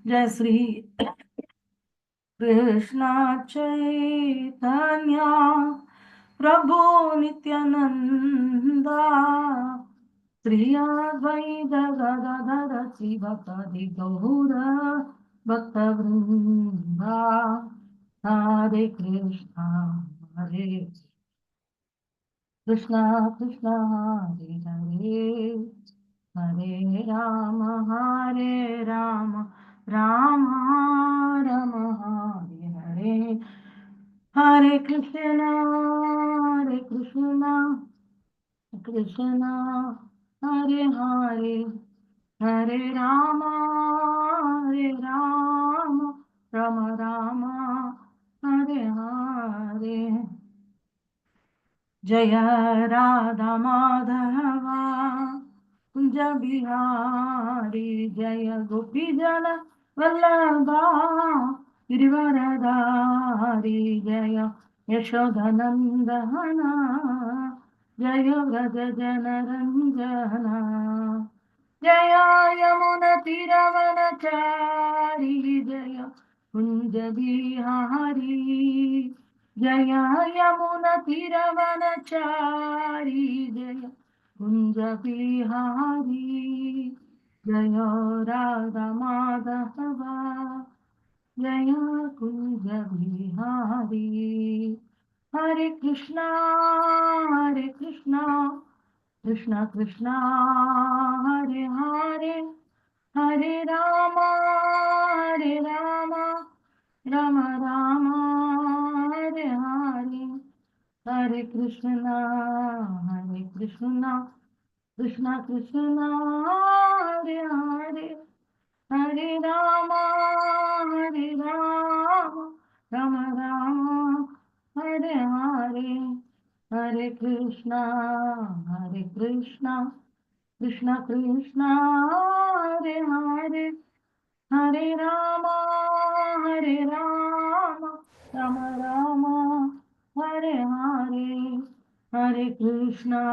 जय श्री कृष्ण चैतन्य प्रभु नित्यानंदा श्री अद्वैत गदाधर श्रीभक्ति गौर भक्तवृंदा हरे कृष्णा कृष्णा हरे हरे हरे राम राम राम हरे हरे हरे कृष्णा कृष्णा हरे हरे हरे राम राम राम हरे हरे जय राधा माधवा कुंज बिहारी जय गोपी जन वल्लभा गिरिवरधारी जय यशोधनंदना जय व्रज जन रंजना जय यमुना तीरवनचारी जय कुंज बिहारी जय यमुना तीरवनचारी जय कुंज बिहारी जय राधा माधवा जय कुंज बिहारी हरे कृष्णा कृष्णा कृष्णा हरे हरे हरे राम राम राम हरे हरे हरे कृष्णा कृष्णा कृष्णा हरे हरे हरे राम राम राम हरे हरे हरे कृष्णा कृष्णा कृष्णा हरे हरे हरे राम राम राम हरे हरे हरे कृष्णा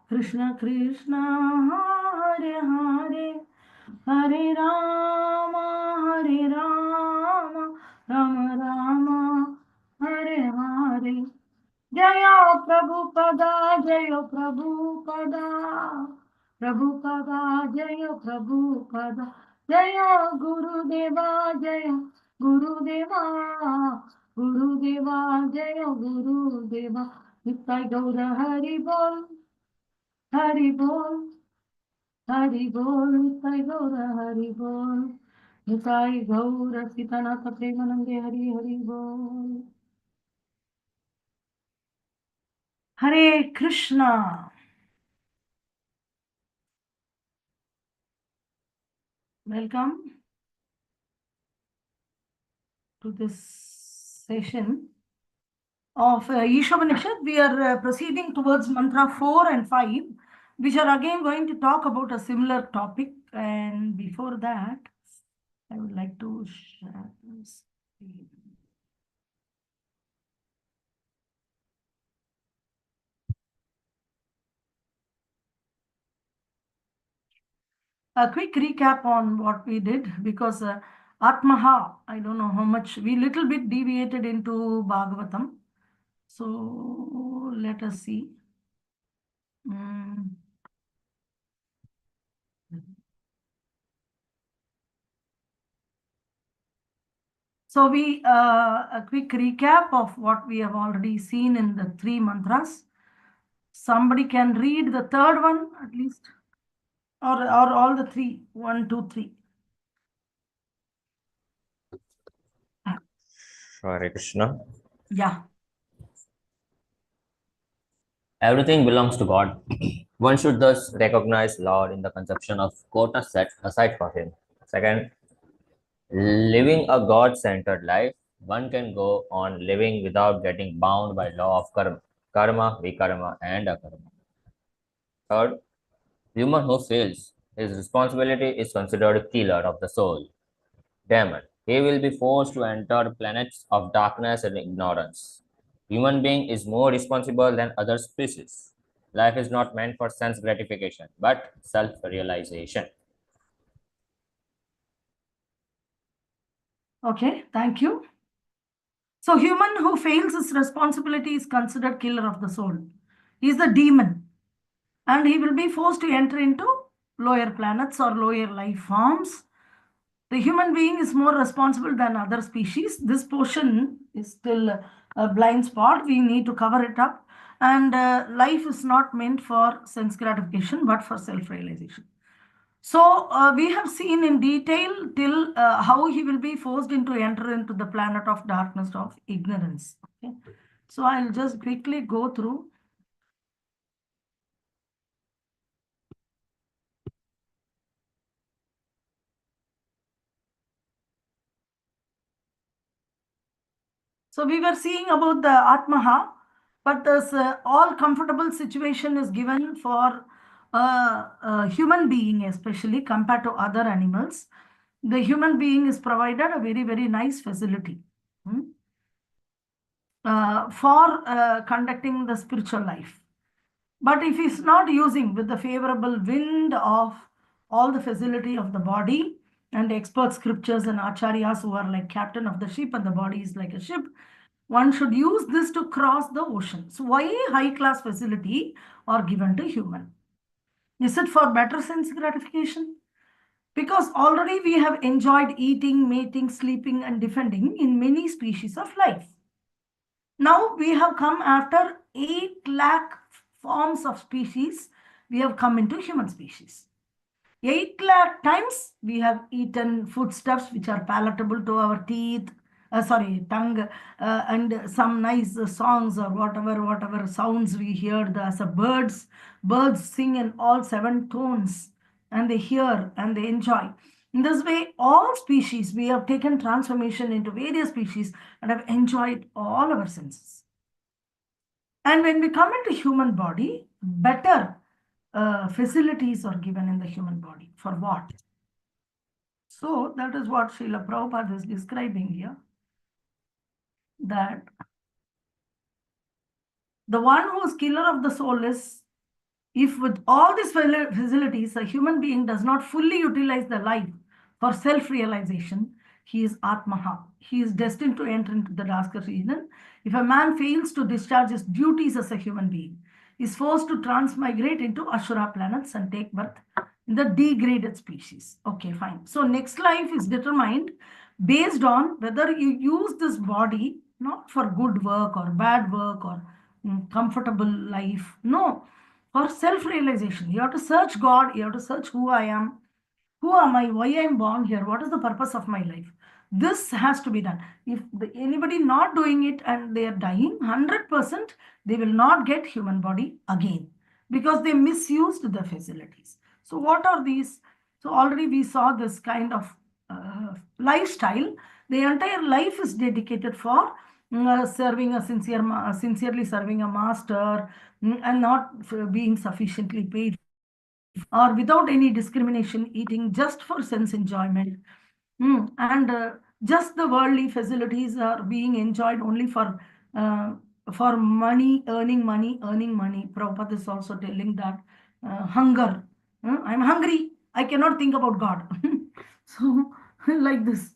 कृष्णा कृष्णा हरे हरे हरे राम राम राम हरे हरे जय प्रभुपदा जय प्रभुपदा जय गुरुदेवा गुरुदेवा गुरुदेवा जय गुरुदेवा नित्य गौर हरि बोल हरि बोल नित्य गौर हरि बोल नित्य गौर सीतानाथ प्रेमानंदे हरि हरि बोल Hare Krishna welcome to this session of Isopanisad. We are proceeding towards mantra 4 and 5, which are again going to talk about a similar topic. And before that, I would like to share this. A quick recap on what we did, because Atmaha, I don't know how much, we little bit deviated into Bhagavatam. So let us see. So a quick recap of what we have already seen in the 3 mantras. Somebody can read the third one at least, or all the 3, 1, 2, 3. Hare Krishna. Yeah. Everything belongs to God. One should thus recognize Lord in the conception of quota set aside for him. Second, living a God-centered life, one can go on living without getting bound by law of karma, vikarma, and akarma. Third, human who fails his responsibility is considered killer of the soul. Demon. He will be forced to enter planets of darkness and ignorance. Human being is more responsible than other species. Life is not meant for sense gratification, but self-realization. Okay, thank you. So human who fails his responsibility is considered killer of the soul. He is the demon, and he will be forced to enter into lower planets or lower life forms. The human being is more responsible than other species. This portion is still a blind spot. We need to cover it up. And life is not meant for sense gratification, but for self-realization. So we have seen in detail till how he will be forced into enter into the planet of darkness of ignorance. Okay. So I'll just quickly go through. So we were seeing about the Atmaha, but this all comfortable situation is given for a human being, especially compared to other animals. The human being is provided a very, very nice facility for conducting the spiritual life. But if he's not using with the favorable wind of all the facility of the body and expert scriptures and acharyas who are like captain of the ship and the body is like a ship, one should use this to cross the ocean. So why high class facility are given to human? Is it for better sense gratification? Because already we have enjoyed eating, mating, sleeping and defending in many species of life. Now we have come after 8 lakh forms of species, we have come into human species. 8 lakh times we have eaten foodstuffs which are palatable to our teeth, tongue, and some nice songs or whatever sounds we hear. As a birds sing in all 7 tones and they hear and they enjoy. In this way, all species, we have taken transformation into various species and have enjoyed all our senses. And when we come into human body, better facilities are given in the human body. For what? So that is what Srila Prabhupada is describing here. That the one who is killer of the soul is, if with all these facilities, a human being does not fully utilize the life for self-realization, he is Atmaha. He is destined to enter into the Daskar region. If a man fails to discharge his duties as a human being, he is forced to transmigrate into Ashura planets and take birth in the degraded species. Okay, fine. So next life is determined based on whether you use this body not for good work or bad work or comfortable life. No, for self-realization. You have to search God, you have to search who I am, who am I, why I am born here, what is the purpose of my life. This has to be done. If anybody not doing it and they are dying, 100% they will not get human body again because they misused the facilities. So what are these? So already we saw this kind of lifestyle. The entire life is dedicated for serving a sincerely serving a master, and not being sufficiently paid, or without any discrimination, eating just for sense enjoyment. And just the worldly facilities are being enjoyed only for money, earning money, earning money. Prabhupada is also telling that hunger. I'm hungry. I cannot think about God. So, like this.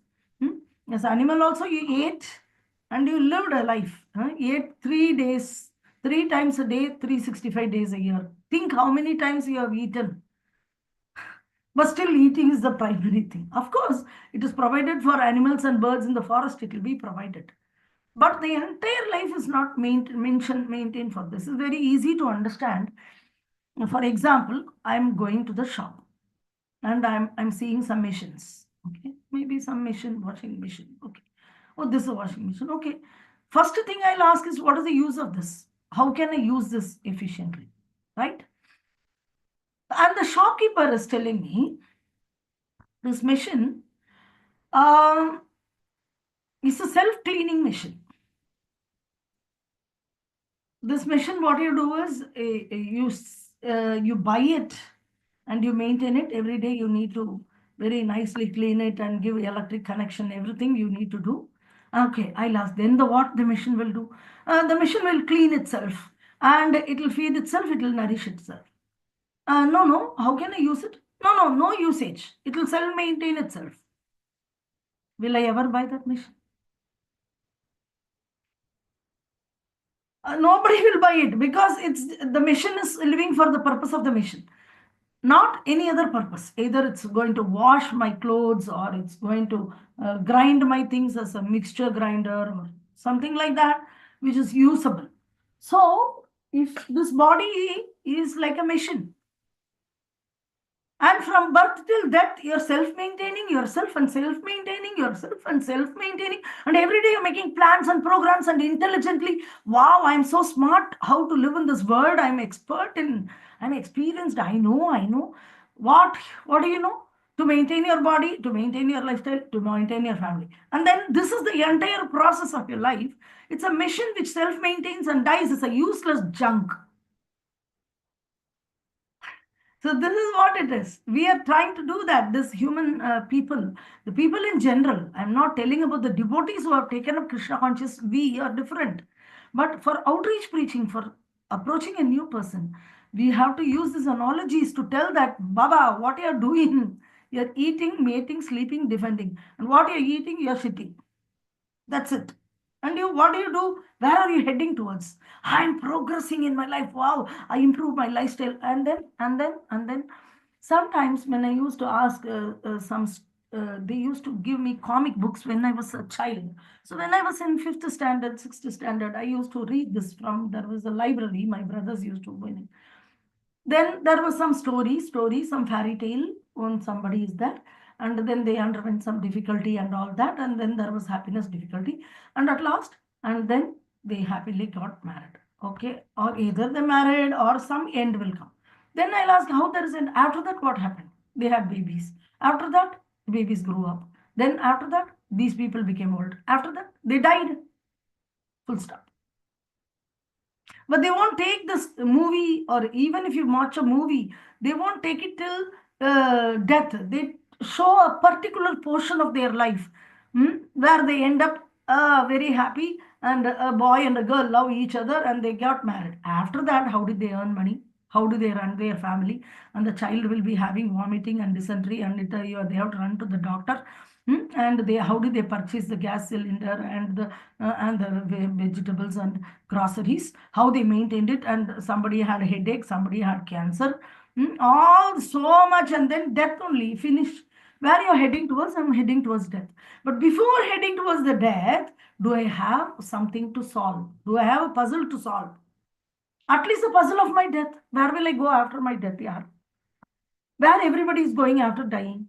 As animal also you ate and you lived a life. Ate 3 days, 3 times a day, 365 days a year. Think how many times you have eaten. But still eating is the primary thing. Of course, it is provided for animals and birds in the forest, it will be provided. But the entire life is not maintained for this. It's very easy to understand. For example, I'm going to the shop and I'm seeing some machines. Okay, maybe some machine, washing machine. Okay. Oh, this is a washing machine. Okay. First thing I'll ask is what is the use of this? How can I use this efficiently? Right? And the shopkeeper is telling me this machine is a self-cleaning machine. This machine, what you do is you buy it and you maintain it every day. You need to very nicely clean it and give electric connection, everything you need to do. Okay, I'll ask then what the machine will do. The machine will clean itself and it will feed itself, it will nourish itself. No, how can I use it? No usage. It will self-maintain itself. Will I ever buy that mission? Nobody will buy it because it's the mission is living for the purpose of the mission, not any other purpose. Either it's going to wash my clothes or it's going to grind my things as a mixture grinder or something like that, which is usable. So, if this body is like a machine, and from birth till death, you're self-maintaining yourself and self-maintaining yourself and self-maintaining. And every day you're making plans and programs and intelligently, wow, I'm so smart how to live in this world. I'm expert in, I'm experienced. I know. What do you know? To maintain your body, to maintain your lifestyle, to maintain your family. And then this is the entire process of your life. It's a mission which self-maintains and dies. It's a useless junk. So this is what it is. We are trying to do that. This human people, the people in general. I'm not telling about the devotees who have taken up Krishna conscious. We are different. But for outreach preaching, for approaching a new person, we have to use these analogies to tell that Baba, what you are doing, you're eating, mating, sleeping, defending, and what you're eating, you're shitting. That's it. And you, what do you do? Where are you heading towards? I'm progressing in my life. Wow, I improved my lifestyle. And then, sometimes when I used to ask they used to give me comic books when I was a child. So when I was in fifth standard, sixth standard, I used to read this from, there was a library my brothers used to win. Then there was some story, some fairy tale when somebody is there, and then they underwent some difficulty and all that, and then there was happiness, difficulty, and at last, and then they happily got married. Okay, or either they married or some end will come. Then I'll ask how there is an after that what happened? They had babies. After that, babies grew up. Then after that, these people became old. After that, they died. Full stop. But they won't take this movie, or even if you watch a movie, they won't take it till death. They show a particular portion of their life, where they end up very happy, and a boy and a girl love each other and they got married. After that, how did they earn money? How do they run their family? And the child will be having vomiting and dysentery, and they have to run to the doctor. And they, how do they purchase the gas cylinder and the vegetables and groceries? How they maintained it? And somebody had a headache, somebody had cancer, all so much, and then death only finished. Where you're heading towards? I'm heading towards death. But before heading towards the death, do I have something to solve? Do I have a puzzle to solve? At least the puzzle of my death. Where will I go after my death? Yeah. Where everybody is going after dying.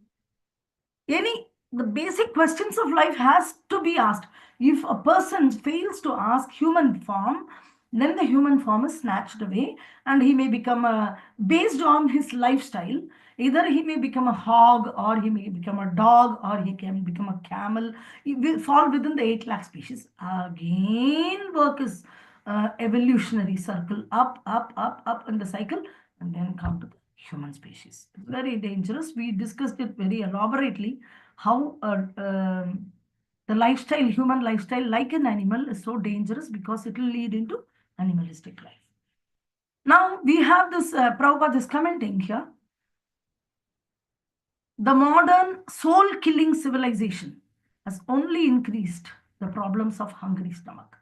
The basic questions of life has to be asked. If a person fails to ask human form, then the human form is snatched away, and he may become a, based on his lifestyle, either he may become a hog, or he may become a dog, or he can become a camel. He will fall within the 8 lakh species. Again, work is evolutionary circle, up in the cycle, and then come to the human species. It's very dangerous. We discussed it very elaborately, how the lifestyle, human lifestyle, like an animal, is so dangerous because it will lead into animalistic life. Now we have this, Prabhupada is commenting here, the modern soul-killing civilization has only increased the problems of hungry stomach.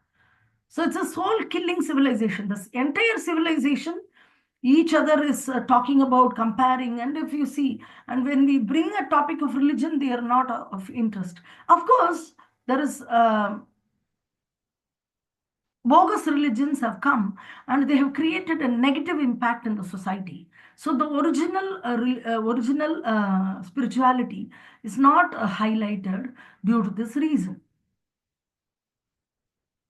So it's a soul-killing civilization. This entire civilization, each other is talking about, comparing, and if you see, and when we bring a topic of religion, they are not of interest. Of course, there is bogus religions have come, and they have created a negative impact in the society. So the original spirituality is not highlighted due to this reason.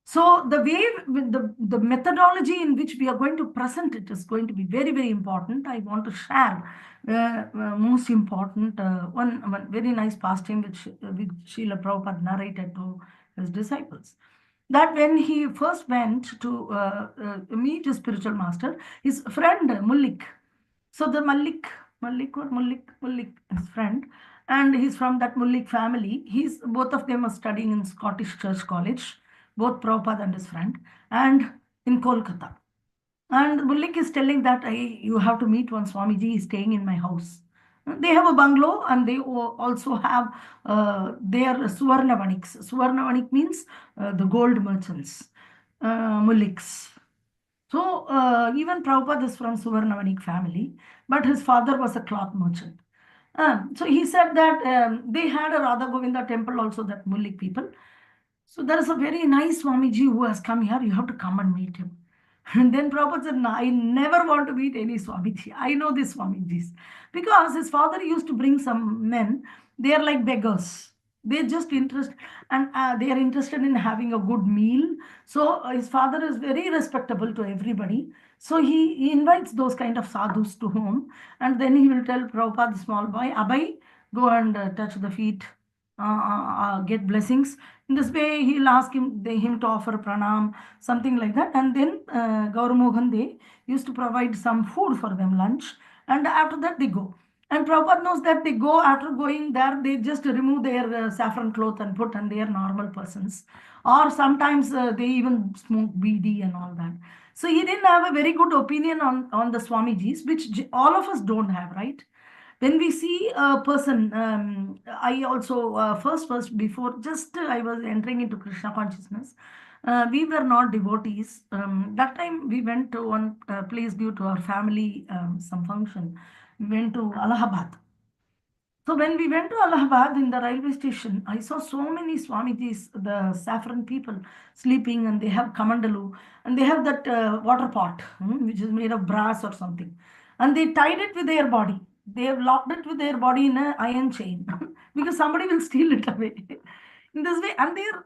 So the way, the methodology in which we are going to present it is going to be very, very important. I want to share most important one very nice pastime which Srila Prabhupada narrated to his disciples. That when he first went to meet his spiritual master, his friend Mullik. So the Mullik, his friend, and he's from that Mullik family. Both of them are studying in Scottish Church College, both Prabhupada and his friend, and in Kolkata. And Mullik is telling that you have to meet one Swamiji, he's staying in my house. They have a bungalow and they also have their Suvarnavaniks. Suvarnavanik means the gold merchants, Muliks. So even Prabhupada is from Suvarnavanik family, but his father was a cloth merchant. So he said that they had a Radha Govinda temple also, that Mullik people. So there is a very nice Swamiji who has come here. You have to come and meet him. And then Prabhupada said, no, I never want to meet any Swamiji. I know these Swamijis. Because his father used to bring some men. They are like beggars. They're just interested, and they are interested in having a good meal. So his father is very respectable to everybody. So he invites those kind of sadhus to home. And then he will tell Prabhupada, the small boy, Abhay, go and touch the feet, get blessings. In this way, he'll ask him to offer pranam, something like that. And then Gauramohan, they used to provide some food for them, lunch. And after that, they go. And Prabhupada knows that they go, after going there, they just remove their saffron cloth and put, and they are normal persons. Or sometimes they even smoke BD and all that. So he didn't have a very good opinion on the Swamijis, which all of us don't have, right? When we see a person, I also first before just I was entering into Krishna consciousness. We were not devotees. That time we went to one place due to our family, some function. We went to Allahabad. So when we went to Allahabad in the railway station, I saw so many Swamijis, the saffron people, sleeping, and they have kamandalu, and they have that water pot, which is made of brass or something, and they tied it with their body. They have locked it with their body in an iron chain because somebody will steal it away. In this way, and they're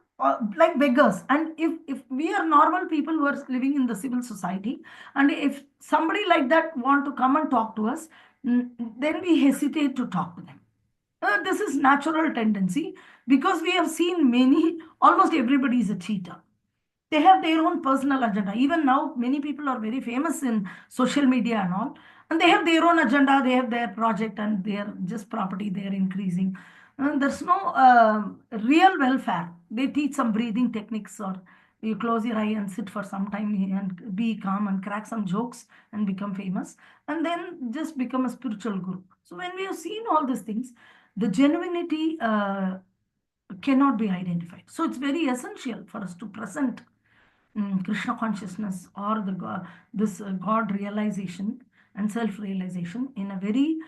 like beggars. And if we are normal people who are living in the civil society, and if somebody like that want to come and talk to us, then we hesitate to talk to them. This is natural tendency because we have seen many, almost everybody is a cheater. They have their own personal agenda. Even now, many people are very famous in social media and all, and they have their own agenda. They have their project and their just property. They are increasing. There's no real welfare. They teach some breathing techniques, or you close your eye and sit for some time and be calm and crack some jokes and become famous, and then just become a spiritual guru. So when we have seen all these things, the genuinity cannot be identified. So it's very essential for us to present Krishna consciousness, or this God realization and self realization in a very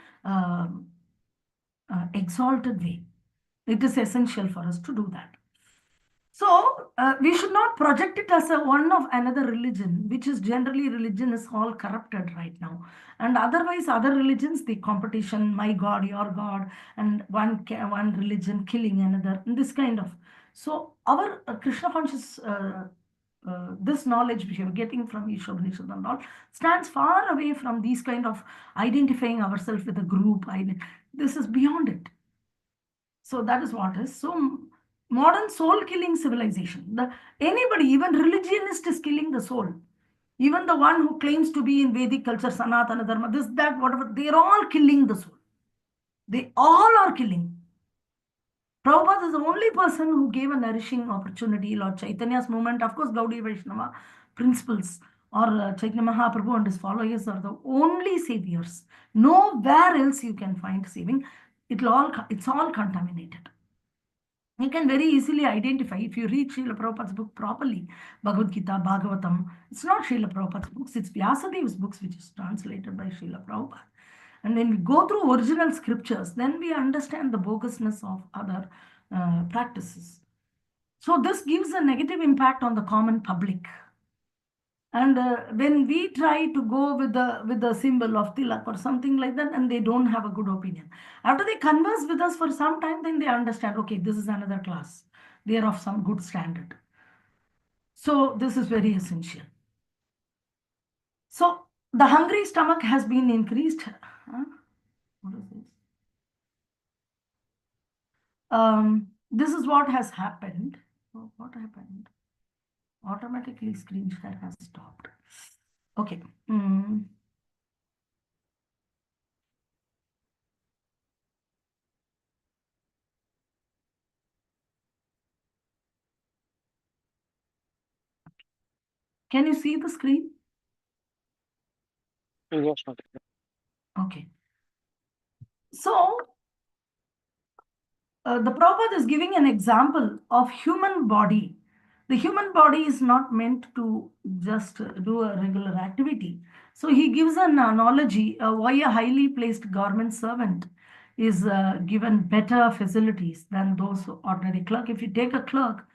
exalted way. It is essential for us to do that. So we should not project it as a one of another religion, which is generally, religion is all corrupted right now. And otherwise, other religions, the competition, my God, your God, and one religion killing another, and this kind of. So our Krishna conscious, this knowledge which we are getting from Isopanisad and all, stands far away from these kind of identifying ourselves with a group. This is beyond it. So that is what is. So modern soul killing civilization. Anybody, even religionist, is killing the soul. Even the one who claims to be in Vedic culture, Sanatana Dharma, this, that, whatever, they're all killing the soul. They all are killing. Prabhupada is the only person who gave a nourishing opportunity. Lord Chaitanya's movement, of course, Gaudiya Vaishnava principles, or Chaitanya Mahaprabhu and his followers are the only saviors. Nowhere else you can find saving. It's all contaminated. You can very easily identify if you read Srila Prabhupada's book properly, Bhagavad Gita, Bhagavatam. It's not Srila Prabhupada's books, it's Vyasadev's books, which is translated by Srila Prabhupada. And when we go through original scriptures, then we understand the bogusness of other practices. So this gives a negative impact on the common public. And when we try to go with the symbol of tilak or something like that, and they don't have a good opinion. After they converse with us for some time, then they understand, okay, this is another class. They are of some good standard. So this is very essential. So the hungry stomach has been increased. What is this? This is what has happened. Oh, what happened? Automatically screen share has stopped. Okay. Can you see the screen? Yes, Okay. So, the Prabhupada is giving an example of human body. The human body is not meant to just do a regular activity. So he gives an analogy why a highly placed government servant is given better facilities than those ordinary clerk. If you take a clerk,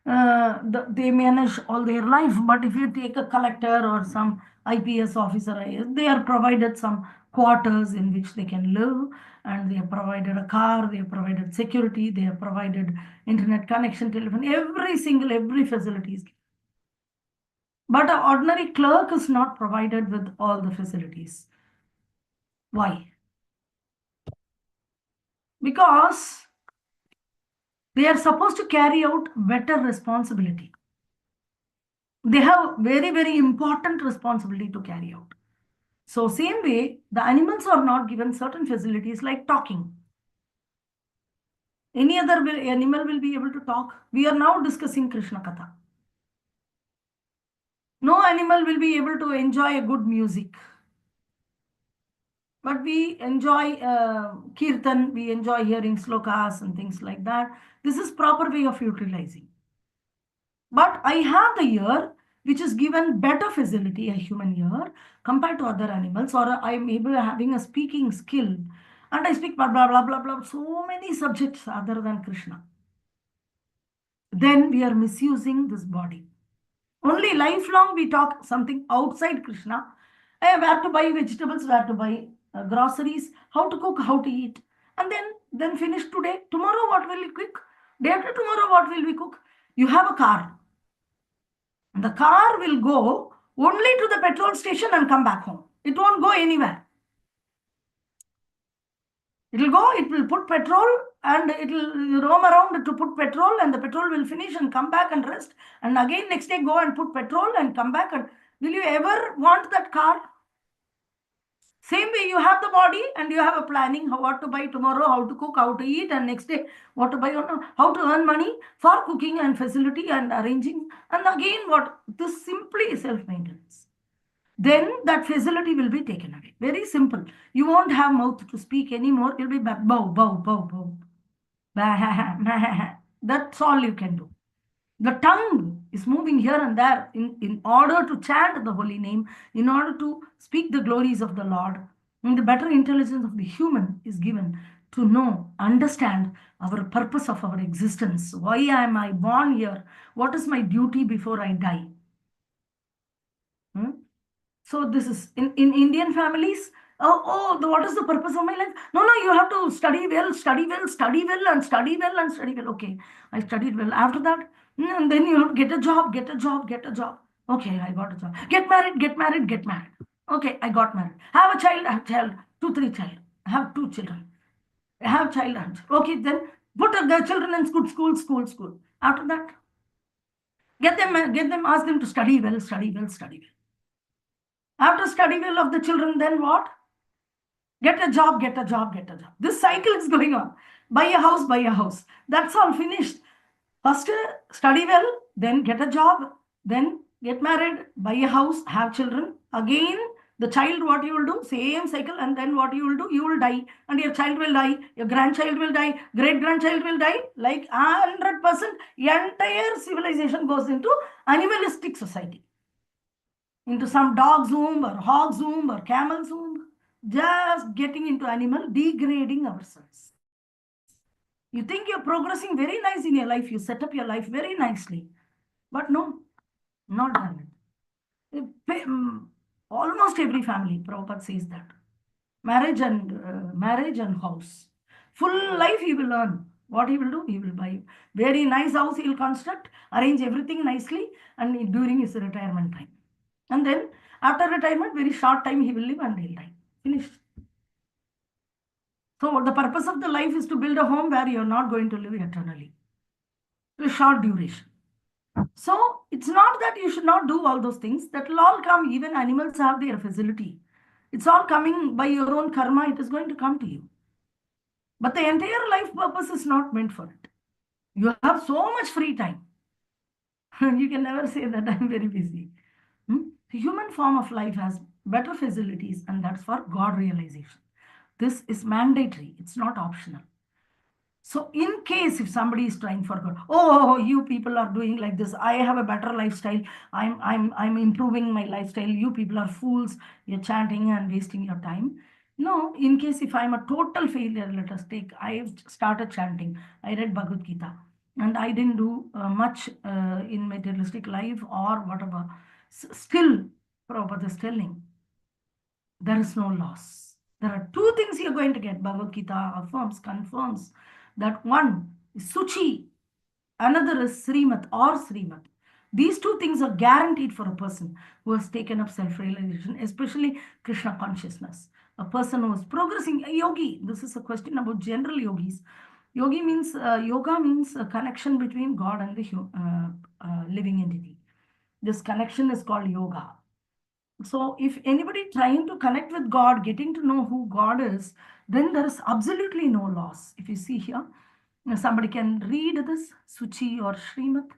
they manage all their life. But if you take a collector or some IPS officer, they are provided some quarters in which they can live, and they have provided a car, they have provided security, they have provided internet connection, telephone, every facility is given. But an ordinary clerk is not provided with all the facilities. Why? Because they are supposed to carry out better responsibility. They have very important responsibility to carry out. So same way, the animals are not given certain facilities like talking. Any other animal will be able to talk. We are now discussing Krishna Katha. No animal will be able to enjoy a good music. But we enjoy kirtan, we enjoy hearing slokas and things like that. This is proper way of utilizing. But I have the ear which is given better facility, a human ear, compared to other animals, or I am able having a speaking skill, and I speak blah blah blah blah blah, so many subjects other than Krishna. Then we are misusing this body. Only lifelong we talk something outside Krishna. Where to buy vegetables, where to buy groceries, how to cook, how to eat. And then finish today. Tomorrow what will we cook? Day after tomorrow what will we cook? You have a car. The car will go only to the petrol station and come back home. It won't go anywhere. It will go, it will put petrol and it will roam around to put petrol, and the petrol will finish and come back and rest. And again next day go and put petrol and come back. And will you ever want that car? Same way you have the body and you have a planning how what to buy tomorrow, how to cook, how to eat, and next day what to buy, how to earn money for cooking and facility and arranging. And again what? This simply is self-maintenance. Then that facility will be taken away. Very simple. You won't have mouth to speak anymore. You'll be bow, bow, bow, bow. That's all you can do. The tongue is moving here and there in order to chant the holy name, in order to speak the glories of the Lord. And the better intelligence of the human is given to know, understand our purpose of our existence. Why am I born here? What is my duty before I die? Hmm? So this is in Indian families. What is the purpose of my life? No, you have to study well, study well, study well, and study well, and study well. Okay, I studied well. After that, and then you have to get a job, get a job, get a job. Okay, I got a job. Get married, get married, get married. Okay, I got married. Have a child, have a child, 2, 3 child. Have 2 children. Have child. Okay, then put the children in school. After that, get them, ask them to study well, study well, study well. After study well of the children, then what? Get a job, get a job, get a job. This cycle is going on. Buy a house, buy a house. That's all finished. First, study well, then get a job, then get married, buy a house, have children. Again, the child, what you will do? Same cycle. And then what you will do? You will die. And your child will die. Your grandchild will die. Great-grandchild will die. Like 100%, entire civilization goes into animalistic society, into some dog zoom or hog zoom or camel zoom, just getting into animal, degrading ourselves. You think you're progressing very nice in your life, you set up your life very nicely, but no, not done it. Almost every family, Prabhupada says that. Marriage and house. Full life he will earn. What he will do? He will buy very nice house, he will construct, arrange everything nicely, and during his retirement time. And then after retirement, very short time he will live and he'll die. Finished. So the purpose of the life is to build a home where you're not going to live eternally. A short duration. So it's not that you should not do all those things. That will all come. Even animals have their facility. It's all coming by your own karma. It is going to come to you. But the entire life purpose is not meant for it. You have so much free time. You can never say that I'm very busy. The human form of life has better facilities, and that's for God realization. This is mandatory, it's not optional. So in case if somebody is trying for God, oh, you people are doing like this, I have a better lifestyle, I'm improving my lifestyle, you people are fools, you're chanting and wasting your time. No, in case if I'm a total failure, let us take, I started chanting, I read Bhagavad Gita, and I didn't do much in materialistic life or whatever. Still, Prabhupada is telling, there is no loss. There are two things you're going to get. Bhagavad Gita affirms, confirms that one is Suchi, another is Srimat or Srimat. These two things are guaranteed for a person who has taken up self realization, especially Krishna consciousness. A person who is progressing, a yogi. This is a question about general yogis. Yoga means a connection between God and the living entity. This connection is called yoga. So if anybody trying to connect with God, getting to know who God is, then there is absolutely no loss. If you see here, somebody can read this Suchi or Srimat.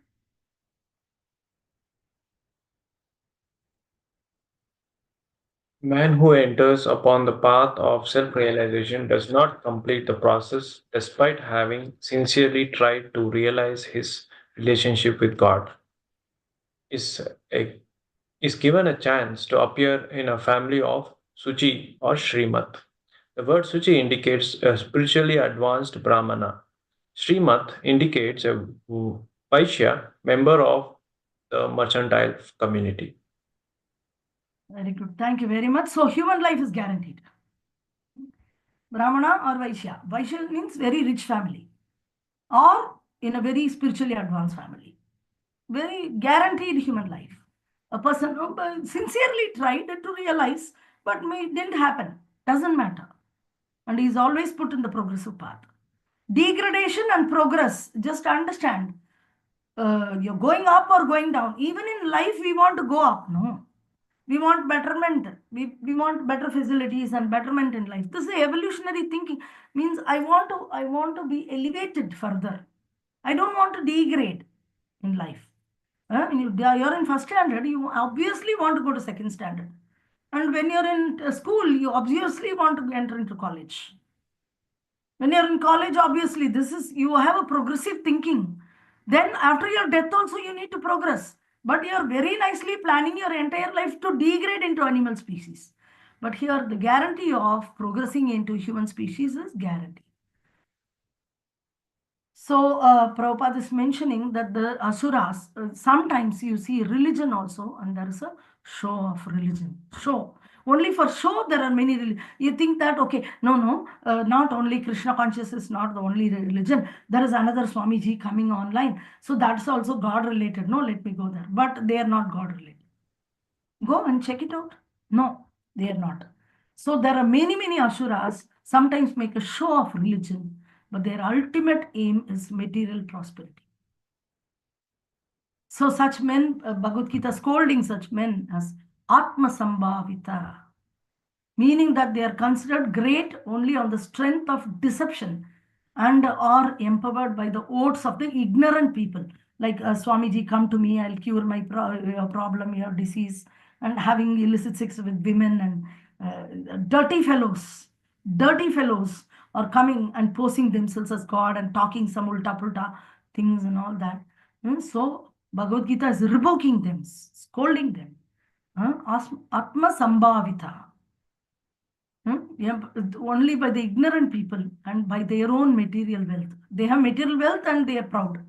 Man who enters upon the path of self realization does not complete the process despite having sincerely tried to realize his relationship with God. Is, a, is given a chance to appear in a family of Suchi or Srimat. The word Suchi indicates a spiritually advanced Brahmana. Srimat indicates a Vaishya, member of the mercantile community. Very good. Thank you very much. So human life is guaranteed. Brahmana or Vaishya. Vaishya means very rich family or in a very spiritually advanced family. Very guaranteed human life. A person who sincerely tried to realize, but didn't happen. Doesn't matter. And he is always put in the progressive path. Degradation and progress, just understand, you're going up or going down. Even in life, we want to go up. No, we want betterment. We want better facilities and betterment in life. This is evolutionary thinking. Means I want to be elevated further. I don't want to degrade in life. You're in first standard, you obviously want to go to second standard. And when you're in school, you obviously want to enter into college. When you're in college, obviously, this is you have a progressive thinking. Then after your death, also you need to progress. But you're very nicely planning your entire life to degrade into animal species. But here, the guarantee of progressing into human species is guaranteed. So, Prabhupada is mentioning that the asuras, sometimes you see religion also, and there is a show of religion. Show. Only for show, there are many religions. You think that, okay, no, not only Krishna consciousness is not the only religion. There is another Swamiji coming online. So, that's also God related. No, let me go there. But they are not God related. Go and check it out. No, they are not. So there are many asuras sometimes make a show of religion, but their ultimate aim is material prosperity. So such men, Bhagavad Gita scolding such men as Atma Sambhavita, meaning that they are considered great only on the strength of deception and are empowered by the oaths of the ignorant people. Like Swamiji, come to me, I'll cure my your problem, your disease, and having illicit sex with women and dirty fellows are coming and posing themselves as God and talking some ulta pulta things and all that. So Bhagavad Gita is revoking them, scolding them. Atma Sambhavita. Yeah, only by the ignorant people and by their own material wealth. They have material wealth and they are proud.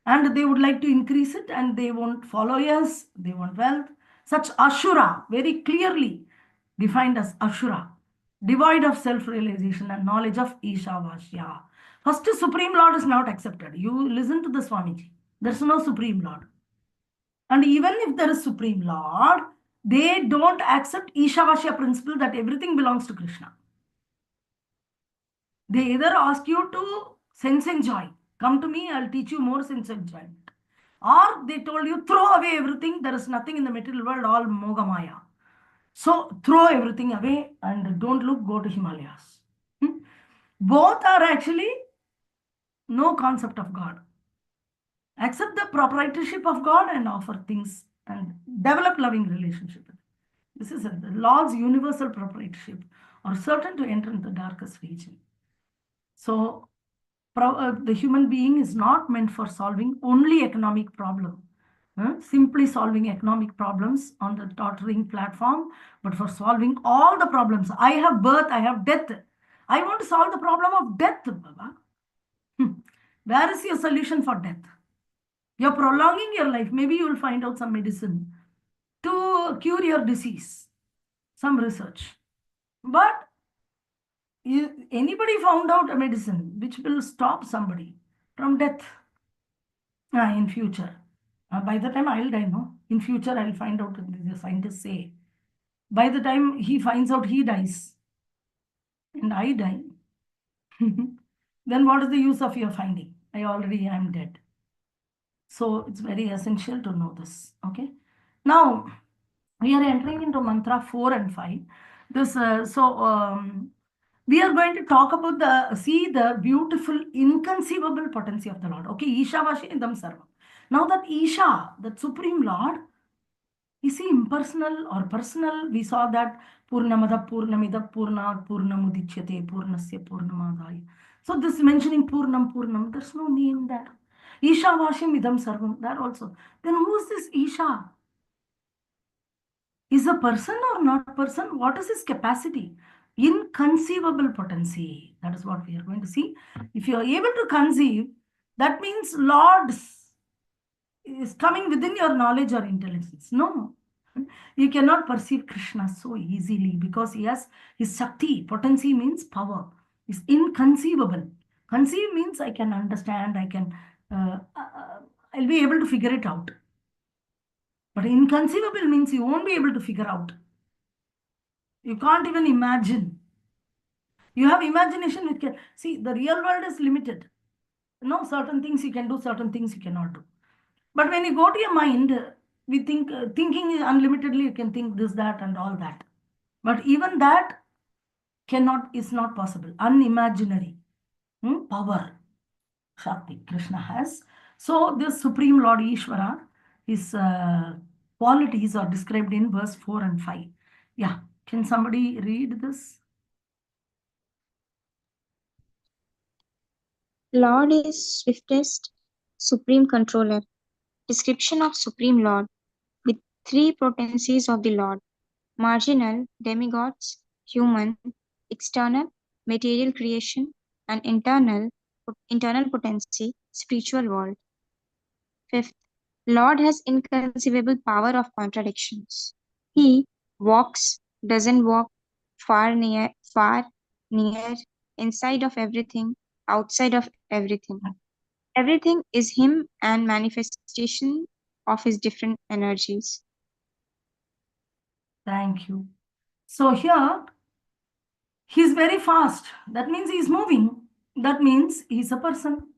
And they would like to increase it and they want followers, they want wealth. Such Ashura, very clearly defined as Ashura, devoid of self realization and knowledge of Ishavasya. First, Supreme Lord is not accepted. You listen to the Swamiji. There's no Supreme Lord. And even if there is Supreme Lord, they don't accept Ishavasya principle that everything belongs to Krishna. They either ask you to sense enjoy. Come to me, I'll teach you more sense enjoyment. Or they told you throw away everything. There is nothing in the material world, all Mogamaya. So throw everything away and don't look, go to Himalayas. Both are actually no concept of God. Accept the proprietorship of God and offer things and develop loving relationship. This is the Lord's universal proprietorship. or certain to enter into the darkest region. So the human being is not meant for solving only economic problem, simply solving economic problems on the tottering platform, but for solving all the problems. I have birth, I have death. I want to solve the problem of death, Baba. Where is your solution for death? You're prolonging your life. Maybe you will find out some medicine to cure your disease, some research. But anybody found out a medicine which will stop somebody from death in future? By the time I'll die, no? In future, I'll find out, the scientists say. By the time he finds out he dies and I die, then what is the use of your finding? I already am dead. So it's very essential to know this. Okay. Now we are entering into mantra 4 and 5. This we are going to talk about the beautiful inconceivable potency of the Lord. Okay, Isha Vashi Idam Sarvam. Now that Isha, that Supreme Lord, is he impersonal or personal? We saw that Purnamada Purnamida Purna Purnamudichyate Purnasya Purnamadaya. So this mentioning Purnam, there's no name there. Isha Vashim Idam Sarvam, that also. Then who is this Isha? Is a person or not person? What is his capacity? Inconceivable potency. That is what we are going to see. If you are able to conceive, that means Lord is coming within your knowledge or intelligence. No, you cannot perceive Krishna so easily because he has his Shakti. Potency means power. It's inconceivable. Conceive means I can understand, I'll be able to figure it out. But inconceivable means you won't be able to figure out. You can't even imagine. You have imagination which can see the real world is limited. No, certain things you can do, certain things you cannot do. But when you go to your mind, we think thinking unlimitedly, you can think this, that, and all that. But even that is not possible. Unimaginary power, Shakti, Krishna has. So this Supreme Lord Ishvara, his qualities are described in verse 4 and 5. Yeah, can somebody read this? Lord is swiftest, supreme controller. Description of Supreme Lord with three potencies of the Lord: marginal, demigods, human, external, material creation, and internal potency, spiritual world. Fifth, Lord has inconceivable power of contradictions. He walks, doesn't walk, far, near, inside of everything, outside of everything. Everything is him and manifestation of his different energies. Thank you. So here, he's very fast. That means he's moving. That means he's a person.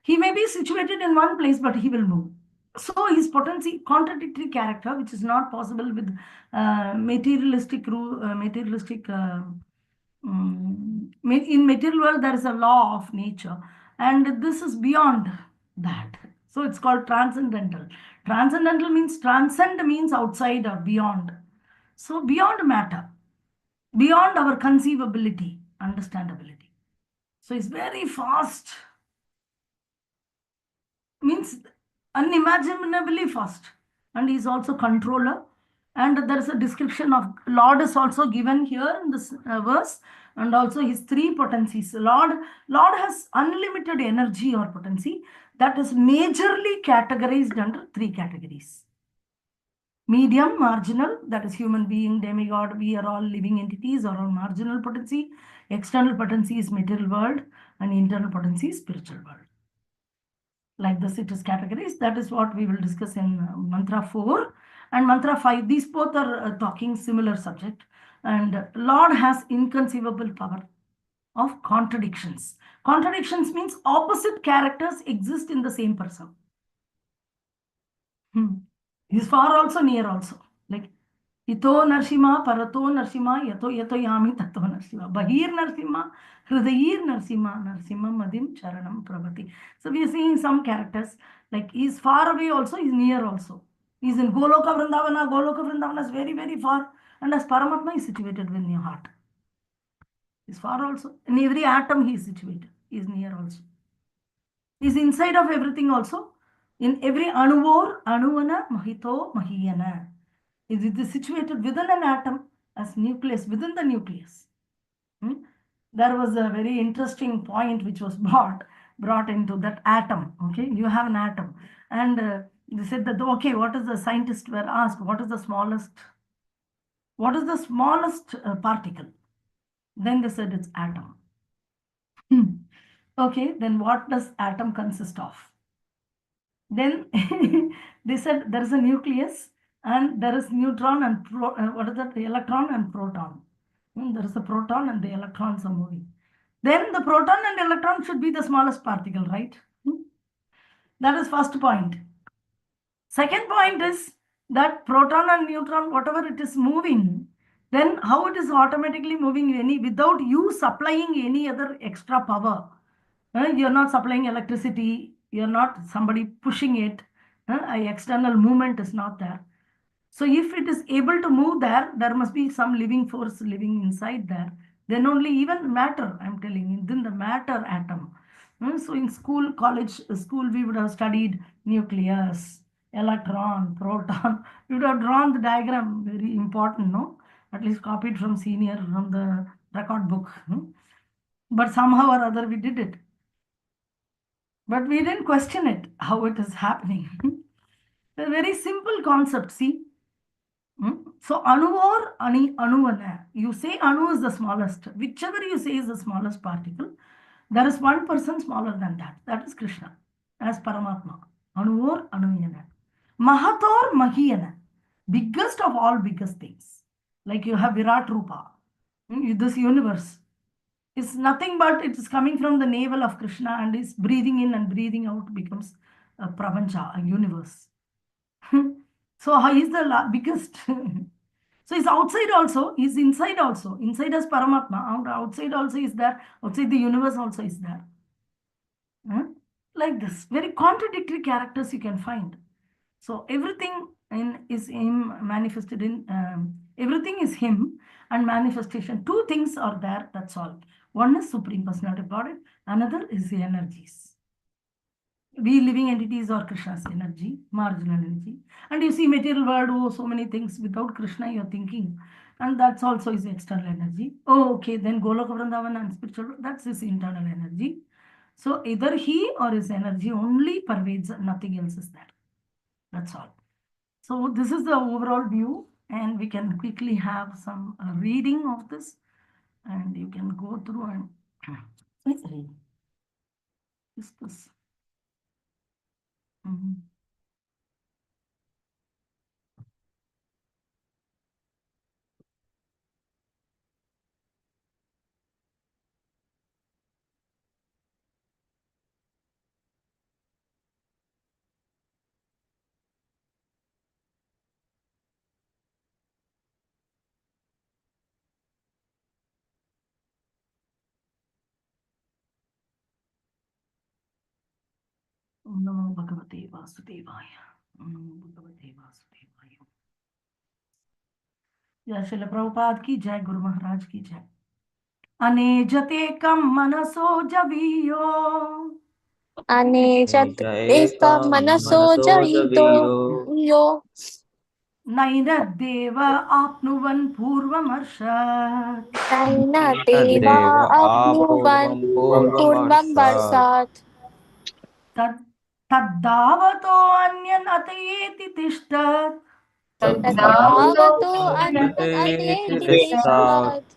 He may be situated in one place, but he will move. So his potency, contradictory character, which is not possible with materialistic in material world, there is a law of nature, and this is beyond that. So it's called transcendental. Transcendental means transcend means outside or beyond. So beyond matter, beyond our conceivability, understandability. So it's very fast, means unimaginably fast, and he's also controller. And there is a description of Lord is also given here in this verse, and also his three potencies. Lord has unlimited energy or potency that is majorly categorized under three categories: medium, marginal, that is human being, demigod, we are all living entities, or all marginal potency. External potency is material world, and internal potency is spiritual world. Like this it is categories. That is what we will discuss in mantra 4 and mantra 5. These both are talking similar subject. And Lord has inconceivable power of contradictions. Contradictions means opposite characters exist in the same person. He's far also, near also. Like Ito Narsimha, Parato Narsimha, Yato Yato Yami Tato Narsimha, Bahir Narsimha, Hridayir Narsimha, Narsimha Madim Charanam Prabhati. So we are seeing some characters, like he is far away also, he is near also. He is in Goloka Vrindavana. Goloka Vrindavana is very, very far. And as Paramatma is situated within your heart. He's far also. In every atom he is situated. He is near also. He is inside of everything also. In every anuvor, anuvana, mahito, mahiyana. It is situated within an atom as nucleus, within the nucleus. There was a very interesting point which was brought into that atom. Okay, you have an atom, and they said that okay, what is the scientists were asked? What is the smallest? What is the smallest particle? Then they said it's atom. Okay, then what does atom consist of? Then they said there is a nucleus and there is neutron and what is that? The electron and proton. There is a proton and the electrons are moving. Then the proton and electron should be the smallest particle, right? That is first point. Second point is that proton and neutron, whatever it is moving, then how it is automatically moving without you supplying any other extra power. You're not supplying electricity, you're not somebody pushing it, external movement is not there. So if it is able to move there, there must be some living force living inside there. Then only even matter, I'm telling you, then the matter atom. So in school, college, school, we would have studied nucleus, electron, proton. We would have drawn the diagram, very important, no? At least copied from senior, from the record book. But somehow or other we did it. But we didn't question it, how it is happening. A very simple concept, see. So anu or anuvana. You say anu is the smallest. Whichever you say is the smallest particle, there is one person smaller than that. That is Krishna, as Paramatma. Anu or anuvana. Mahat or mahiyana. Biggest of all biggest things. Like you have Virat Rupa. This universe is nothing but it is coming from the navel of Krishna and is breathing in and breathing out becomes a prapancha, a universe. So he is the biggest. So he's outside also, he's inside also. Inside as Paramatma, outside also is there, outside the universe also is there. Like this, very contradictory characters you can find. So everything is him manifested in, everything is him and manifestation. Two things are there, that's all. One is Supreme Personality of Godhead, another is the energies. We living entities are Krishna's energy, marginal energy. And you see material world, oh, so many things without Krishna you're thinking. And that's also his external energy. Oh, okay, then Goloka Vrindavan and spiritual, that's his internal energy. So either he or his energy only pervades, nothing else is there. That's all. So this is the overall view, and we can quickly have some reading of this, and you can go through and please read. Discuss. Om Namo Bhagavate Vasudevaya. Om Namo Bhagavate Vasudevaya. जय श्रील प्रभुपाद की जय, गुरु महाराज की जय. अनेजते कम मनसो जवियो अनेजत एकं मनसो जहितो यो नैनद्देव आप्नुवन् पूर्वमर्षत्. तैन देवा अप्नुवन् पूर्वं वर्षात् तद्धावतो अन्यन् अतयेति तिष्ठत्. तद्धावतो अन्येति तिष्ठत्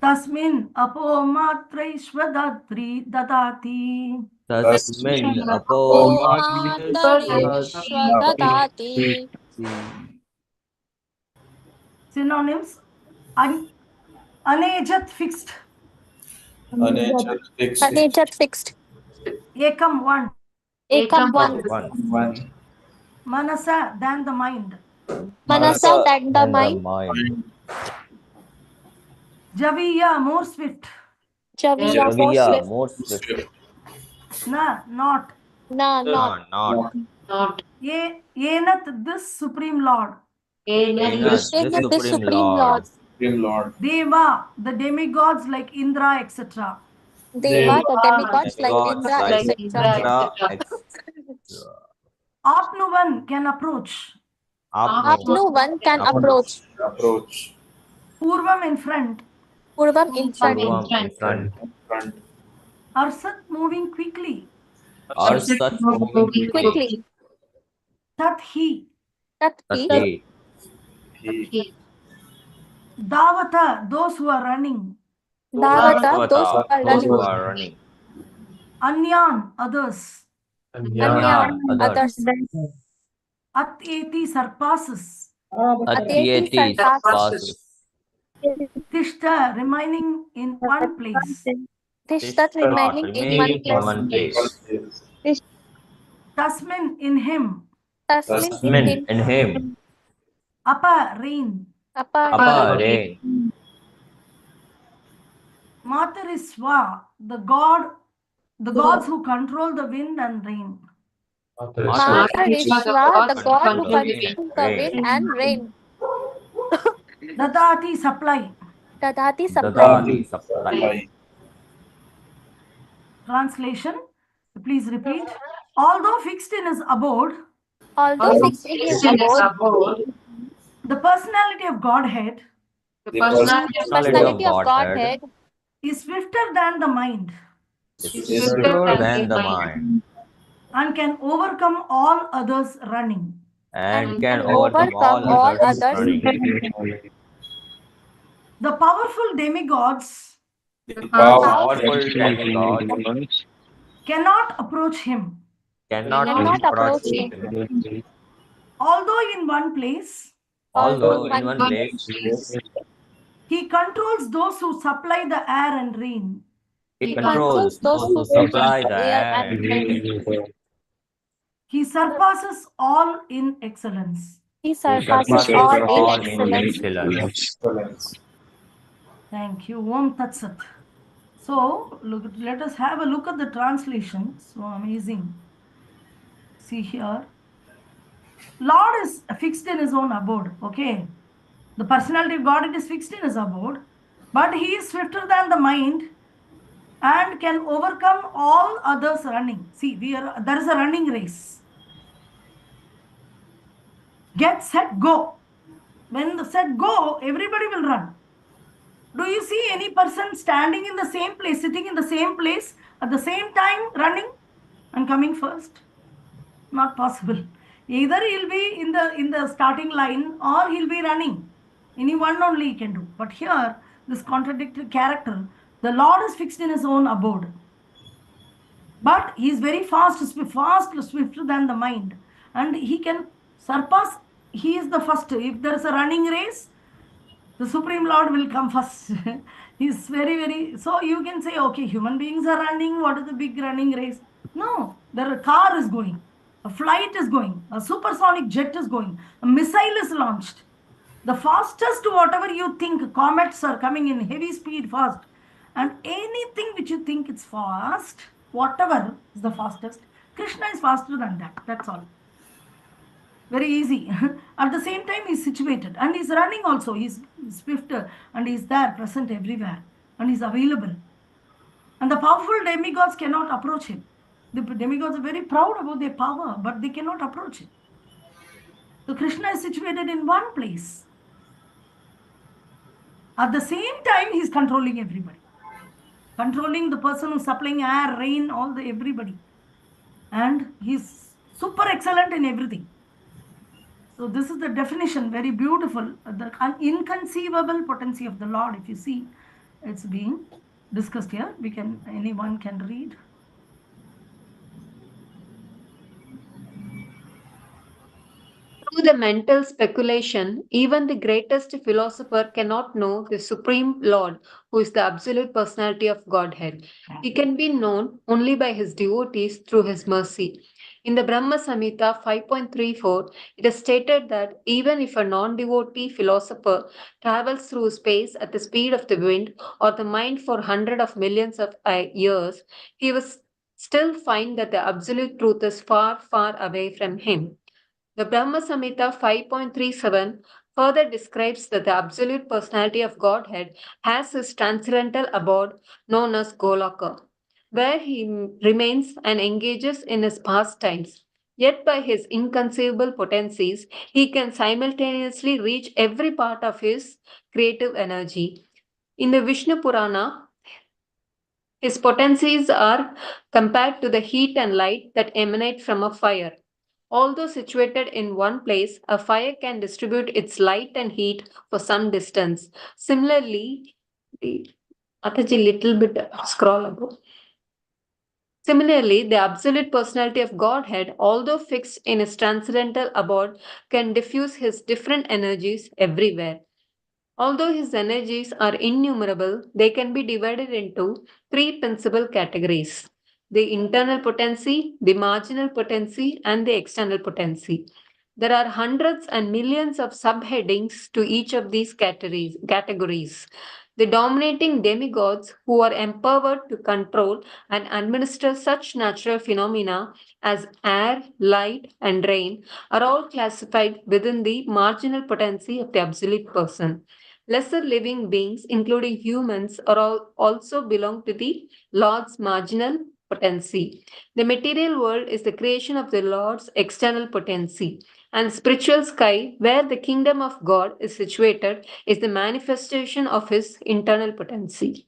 तस्मिन् अपो मात्रैश्वदत्रि ददाति. तस्मिन् अपो मातरिश्वददाति. Synonyms: anejat fixed, अनेजत fixed, ekam one, एकं one, manasa than the mind, Mansa than the mind, javiya more swift, Javiya more swift, na not, not, yenat this supreme lord, this Supreme Lord, Deva, the demigods like Indra, etc. Deva, the demigods like Indra, like etc. Indra, Apnuvan can approach. Apnu one can approach. Purvam in front. Purvam in front. Purvam in front. Arsat moving quickly. Or such moving quickly. Quickly. Tat he. Tat he. He. Davata, those who are running. Davata, those who are Those running. who are running. Anyan, others. Anyan, others. Atyeti surpasses. Atyeti Atyeti surpasses. Tishta, remaining in one place. Tishtat remaining in one in one place. place. Tasmin, in him. Tasmin in Tasmin him. in him. Apa, rain. Apa rain. Matariswa, the gods who control the wind and rain. Matarishwa, the god who Control controls the wind and rain. Dadati, supply. Dadati supply. Dadati supply. Translation, please repeat. Although fixed in his abode, Although fixed in his abode, the personality of Godhead the personality of Godhead is swifter than the mind is swifter than the mind and can overcome all others running. and can overcome all others running. The powerful demigods The powerful demigod cannot approach him. cannot approach him. Although in one place, Although in one place, he controls those who supply the air and rain. he controls those who supply the air and rain. He surpasses all in excellence. he surpasses all in excellence. excellence. Thank you. Om Tat Sat. So, let us have a look at the translation. So amazing. See here. Lord is fixed in his own abode. Okay. The personality of God, it is fixed in his abode. But he is swifter than the mind and can overcome all others running. See, there is a running race. Get set, go. When the set go, everybody will run. Do you see any person standing in the same place, sitting in the same place at the same time, running and coming first? Not possible. Either he'll be in the starting line or he'll be running. Any one only he can do. But here, this contradictory character, the Lord is fixed in his own abode. But he is very fast, swifter than the mind. And he can surpass, he is the first. If there is a running race, the Supreme Lord will come first. He's very, so you can say, okay, human beings are running. What is the big running race? No, a car is going. A flight is going. A supersonic jet is going. A missile is launched. The fastest, whatever you think, comets are coming in heavy speed fast. And anything which you think it's fast, whatever is the fastest, Krishna is faster than that. That's all. Very easy. At the same time, he's situated and he's running also. He's swifter and he's there, present everywhere, and he's available. And the powerful demigods cannot approach him. The demigods are very proud about their power, but they cannot approach him. So Krishna is situated in one place. At the same time, he's controlling everybody. Controlling the person who's supplying air, rain, everybody. And he's super excellent in everything. So this is the definition, very beautiful. The inconceivable potency of the Lord. If you see, it's being discussed here. Anyone can read. Through the mental speculation, even the greatest philosopher cannot know the Supreme Lord, who is the absolute personality of Godhead. He can be known only by his devotees through his mercy. In the Brahma Samhita 5.34, it is stated that even if a non devotee philosopher travels through space at the speed of the wind or the mind for hundreds of millions of years, he will still find that the absolute truth is far, far away from him. The Brahma Samhita 5.37 further describes that the absolute personality of Godhead has his transcendental abode known as Golaka, where he remains and engages in his pastimes. Yet, by his inconceivable potencies, he can simultaneously reach every part of his creative energy. In the Vishnu Purana, his potencies are compared to the heat and light that emanate from a fire. Although situated in one place, a fire can distribute its light and heat for some distance. Similarly, Mataji, little bit scroll above. Similarly, the absolute personality of Godhead, although fixed in his transcendental abode, can diffuse his different energies everywhere. Although his energies are innumerable, they can be divided into three principal categories: the internal potency, the marginal potency, and the external potency. There are hundreds and millions of subheadings to each of these categories. The dominating demigods who are empowered to control and administer such natural phenomena as air, light, and rain are all classified within the marginal potency of the absolute person. Lesser living beings, including humans, also belong to the Lord's marginal potency. The material world is the creation of the Lord's external potency, and spiritual sky, where the kingdom of God is situated, is the manifestation of his internal potency.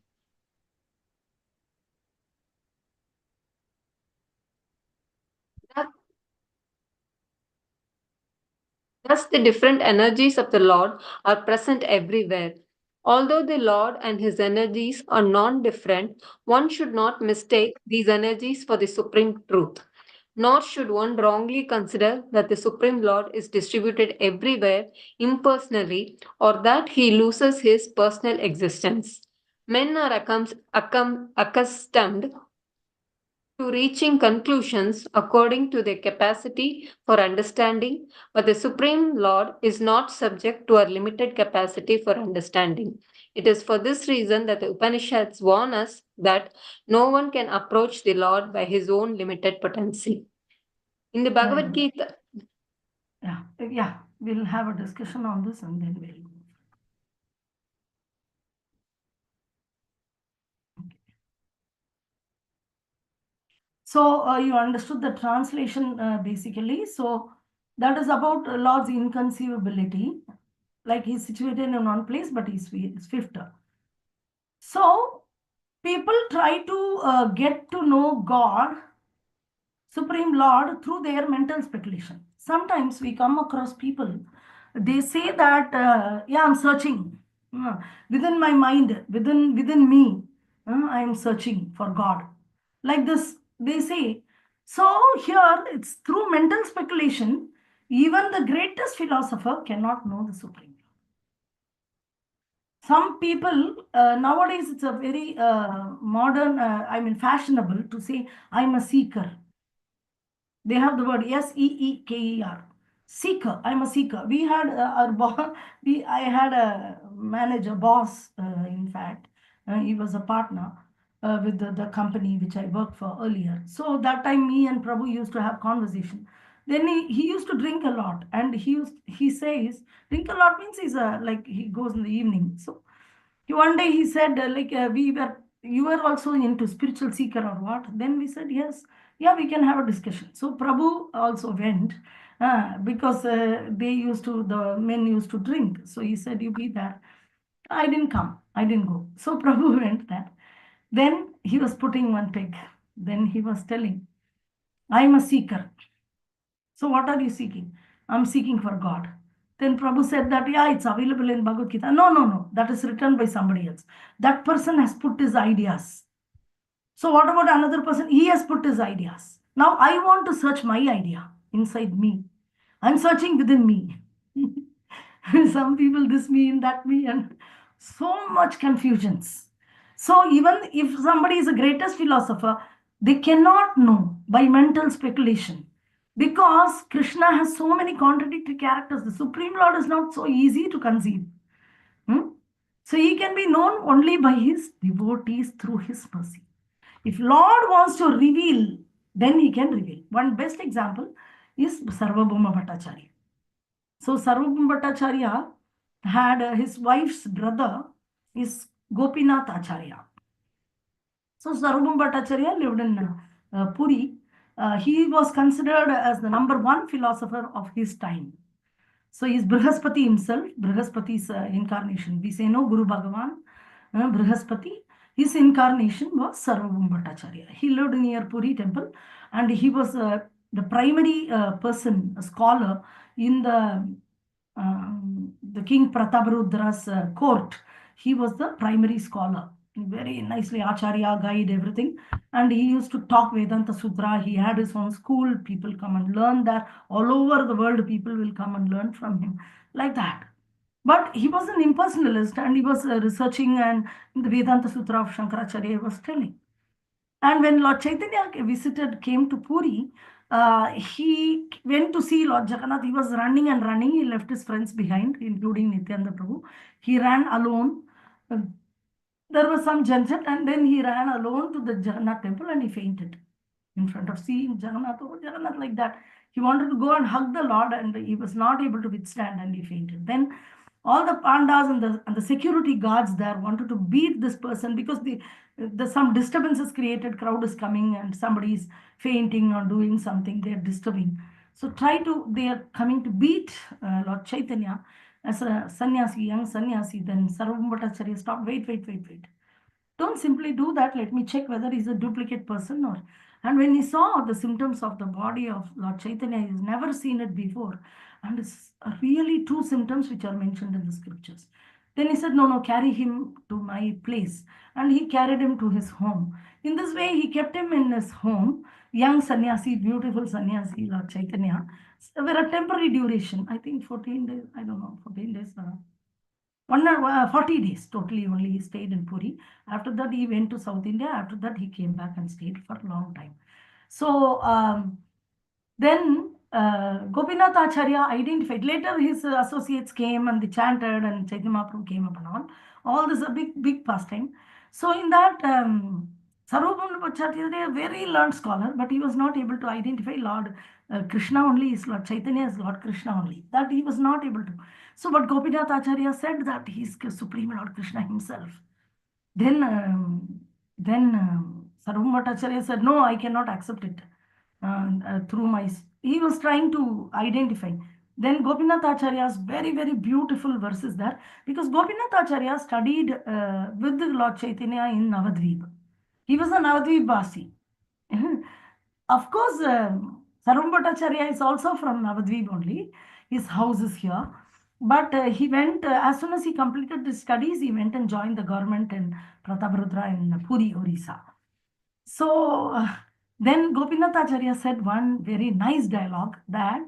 Thus, the different energies of the Lord are present everywhere. Although the Lord and his energies are non different, one should not mistake these energies for the supreme truth. Nor should one wrongly consider that the Supreme Lord is distributed everywhere impersonally or that he loses his personal existence. Men are accustomed to reaching conclusions according to their capacity for understanding, but the Supreme Lord is not subject to our limited capacity for understanding. It is for this reason that the Upanishads warn us that no one can approach the Lord by his own limited potency. In the Bhagavad Gita, Yeah, we'll have a discussion on this and then we'll go. So you understood the translation basically. So that is about Lord's inconceivability. Like he's situated in one place, but he's fifth. So people try to get to know God, Supreme Lord, through their mental speculation. Sometimes we come across people, they say that, yeah, I'm searching within my mind, within me, I am searching for God. Like this, they say. So here it's through mental speculation, even the greatest philosopher cannot know the Supreme. Some people nowadays it's a very modern, fashionable to say I'm a seeker. They have the word seeker, seeker. I'm a seeker. We had our boss. I had a manager, boss. In fact, he was a partner with the company which I worked for earlier. So that time, me and Prabhu used to have conversation. Then he used to drink a lot, and he says drink a lot means like he goes in the evening. So one day he said, you were also into spiritual seeker or what? Then we said, yes, yeah, we can have a discussion. So Prabhu also went because the men used to drink. So he said, you be there. I didn't come. I didn't go. So Prabhu went there. Then he was putting one peg. Then he was telling, I'm a seeker. So what are you seeking? I'm seeking for God. Then Prabhu said that, yeah, it's available in Bhagavad Gita. No, no, no. That is written by somebody else. That person has put his ideas. So what about another person? He has put his ideas. Now I want to search my idea inside me. I'm searching within me. Some people this mean, that me, and so much confusions. So even if somebody is the greatest philosopher, they cannot know by mental speculation because Krishna has so many contradictory characters. The Supreme Lord is not so easy to conceive. So he can be known only by his devotees through his mercy. If Lord wants to reveal, then he can reveal. One best example is Sarvabhauma Bhattacharya. So Sarvabhauma Bhattacharya had his wife's brother is Gopinath Acharya. So Sarvabhauma Bhattacharya lived in Puri. He was considered as the #1 philosopher of his time. So he's Brihaspati himself, Brihaspati's incarnation. We say no Guru Bhagavan, Brihaspati. His incarnation was Sarvabhauma Bhattacharya. He lived near Puri temple, and he was the primary person, a scholar in the King Prataparudra's court. He was the primary scholar. Very nicely, Acharya, guide, everything. And he used to talk Vedanta Sutra. He had his own school. People come and learn there. All over the world, people will come and learn from him. Like that. But he was an impersonalist, and he was researching, and in the Vedanta Sutra of Shankaracharya, he was telling. And when Lord Chaitanya came to Puri, he went to see Lord Jagannath. He was running and running. He left his friends behind, including Nityananda Prabhu. He ran alone. There was some janjat, and then he ran alone to the Jagannath temple, and he fainted in front of seeing Jagannath. Oh, Jagannath, like that. He wanted to go and hug the Lord, and he was not able to withstand, and he fainted. Then all the pandas and the security guards there wanted to beat this person, because some disturbances created. Crowd is coming and somebody is fainting or doing something. They are disturbing. So they are coming to beat Lord Chaitanya as a sannyasi, young sannyasi. Then Sarvabhauma Bhattacharya stopped. Wait. Don't simply do that. Let me check whether he's a duplicate person or. And when he saw the symptoms of the body of Lord Chaitanya, he's never seen it before. And it's really two symptoms which are mentioned in the scriptures. Then he said, no, carry him to my place. And he carried him to his home. In this way, he kept him in his home. Young sannyasi, beautiful sannyasi, Lord Chaitanya. For a temporary duration, I think 14 days, I don't know, 14 days. 40 days totally only he stayed in Puri. After that, he went to South India. After that, he came back and stayed for a long time. So then Gopinath Acharya identified. Later, his associates came and they chanted, and Chaitanya Mahaprabhu came up and all this a big pastime. So in that, Sarvabhauma Bhattacharya, a very learned scholar, but he was not able to identify Lord Krishna only is Lord Chaitanya is Lord Krishna only. That he was not able to. So, but Gopinath Acharya said that he is Supreme Lord Krishna himself. Then Sarvabhauma Bhattacharya said, no, I cannot accept it through my. He was trying to identify. Then Gopinath Acharya's very beautiful verses there, because Gopinath Acharya studied with Lord Chaitanya in Navadvip. He was a Navadvip Vasi. Of course, Sarvabhauma Bhattacharya is also from Navadvip only. His house is here. But he went, as soon as he completed his studies, he went and joined the government in Prataparudra in Puri, Orissa. So then Gopinath Acharya said one very nice dialogue that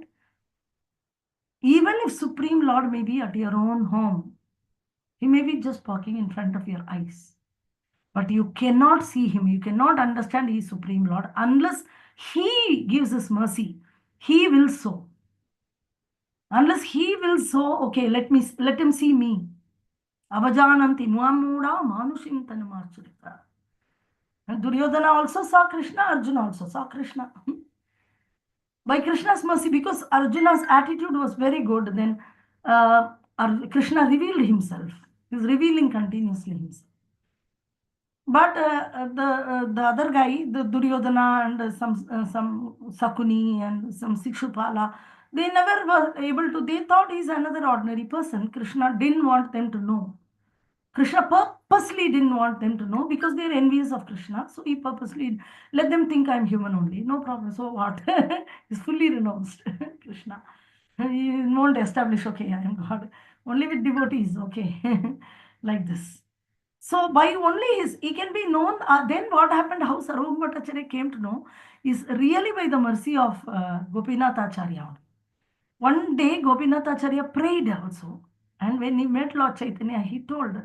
even if Supreme Lord may be at your own home, he may be just walking in front of your eyes. But you cannot see him. You cannot understand he is Supreme Lord unless he gives his mercy. He will so. Unless he will so, okay, let him see me. Avajananti nuamuda manushim tanumarcharita. And Duryodhana also saw Krishna, Arjuna also saw Krishna. By Krishna's mercy, because Arjuna's attitude was very good, then Krishna revealed himself. He is revealing continuously himself. But the other guy, the Duryodhana and some Sakuni and some Sikshupala, they never were able to. They thought he's another ordinary person. Krishna didn't want them to know. Krishna purposely didn't want them to know, because they're envious of Krishna. So he purposely let them think I'm human only. No problem. So what? He's fully renounced Krishna. He won't establish, okay, I am God. Only with devotees, okay. Like this. So by only he can be known. Then what happened, how Sarvabhauma Bhattacharya came to know, is really by the mercy of Gopinath Acharya. One day Gopinath Acharya prayed also. And when he met Lord Chaitanya, he told,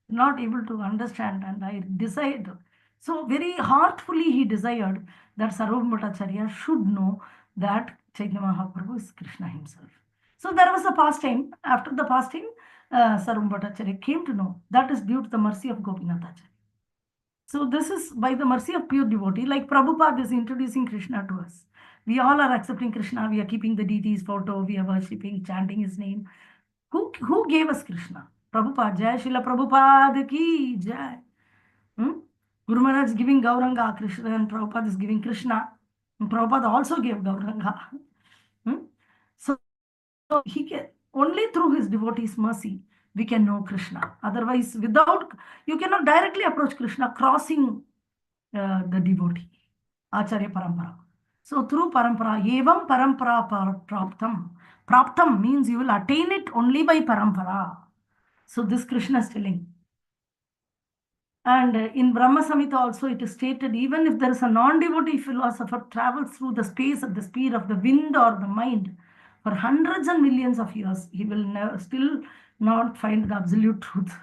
not able to understand, and I desired. So very heartfully he desired that Sarvabhauma Bhattacharya should know that Chaitanya Mahaprabhu is Krishna himself. So there was a pastime. After the pastime, Sarvabhauma Bhattacharya came to know. That is due to the mercy of Gopinath Acharya. So this is by the mercy of pure devotee, like Prabhupada is introducing Krishna to us. We all are accepting Krishna. We are keeping the deity's photo. We are worshipping, chanting his name. Who gave us Krishna? Prabhupada. Jai Srila Prabhupada ki jai. Guru Maharaj is giving Gauranga Krishna and Prabhupada is giving Krishna. And Prabhupada also gave Gauranga. So he can, only through his devotees' mercy we can know Krishna. Otherwise, without, you cannot directly approach Krishna crossing the devotee, Acharya Parampara. So through Parampara, Evam Parampara Praptam. Praptam means you will attain it only by Parampara. So this Krishna is telling. And in Brahma Samhita also it is stated, even if there is a non-devotee philosopher travels through the space at the speed of the wind or the mind for hundreds and millions of years, he will still not find the absolute truth.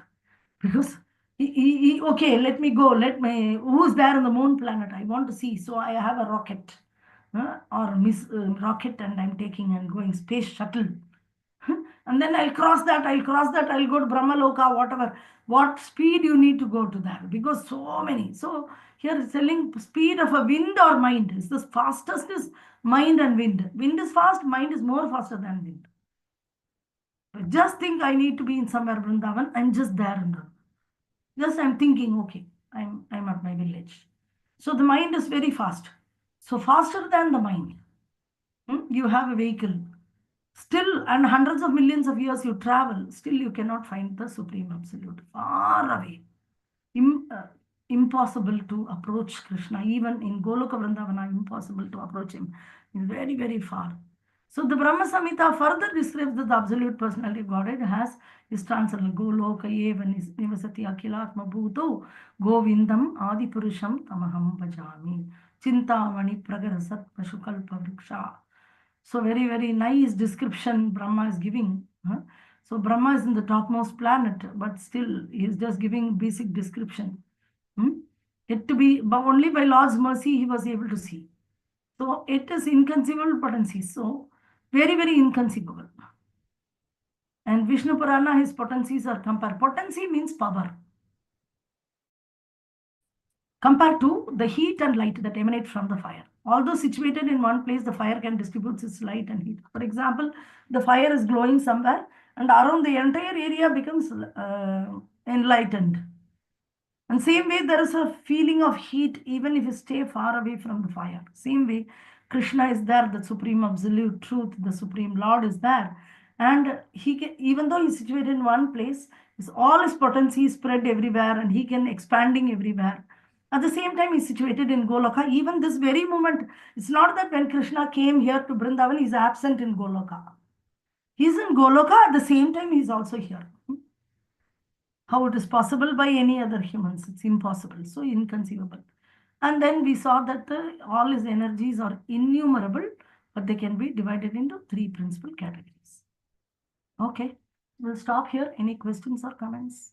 Because okay, let me go, who's there on the moon planet? I want to see, so I have a rocket or rocket and I'm taking and going space shuttle. And then I'll cross that, I'll go to Brahmaloka, whatever. What speed you need to go to that? Because so many. So here it's telling speed of a wind or mind. Is the fastest is mind and wind. Wind is fast, mind is more faster than wind. Just think I need to be in somewhere Vrindavan, I'm just there and just I'm thinking, okay, I'm at my village. So the mind is very fast. So faster than the mind. You have a vehicle. Still, and hundreds of millions of years you travel, still you cannot find the Supreme Absolute. Far away. Impossible to approach Krishna. Even in Goloka Vrindavana, impossible to approach him. He's very, very far. So the Brahma Samhita further describes that the absolute personality of Godhead has his transcendental Goloka eva nivasati akhilatma bhuto govindam adipurusham tamaham bhajami chintamani pragarasat pashukalpa vriksha. So very, very nice description Brahma is giving. So Brahma is in the topmost planet, but still he is just giving basic description. It to be, but only by Lord's mercy he was able to see. So it is inconceivable potency. So very, very inconceivable. And Vishnu Purana, his potencies are compared. Potency means power. Compared to the heat and light that emanate from the fire. Although situated in one place, the fire can distribute its light and heat. For example, the fire is glowing somewhere and around the entire area becomes enlightened. And same way, there is a feeling of heat even if you stay far away from the fire. Same way, Krishna is there, the supreme absolute truth, the supreme Lord is there. And he can, even though he's situated in one place, all his potency spread everywhere and he can expanding everywhere. At the same time, he's situated in Goloka. Even this very moment, it's not that when Krishna came here to Vrindavan, he's absent in Goloka. He's in Goloka, at the same time, he's also here. How it is possible by any other humans? It's impossible, so inconceivable. And then we saw that all his energies are innumerable, but they can be divided into three principal categories. Okay, we'll stop here. Any questions or comments?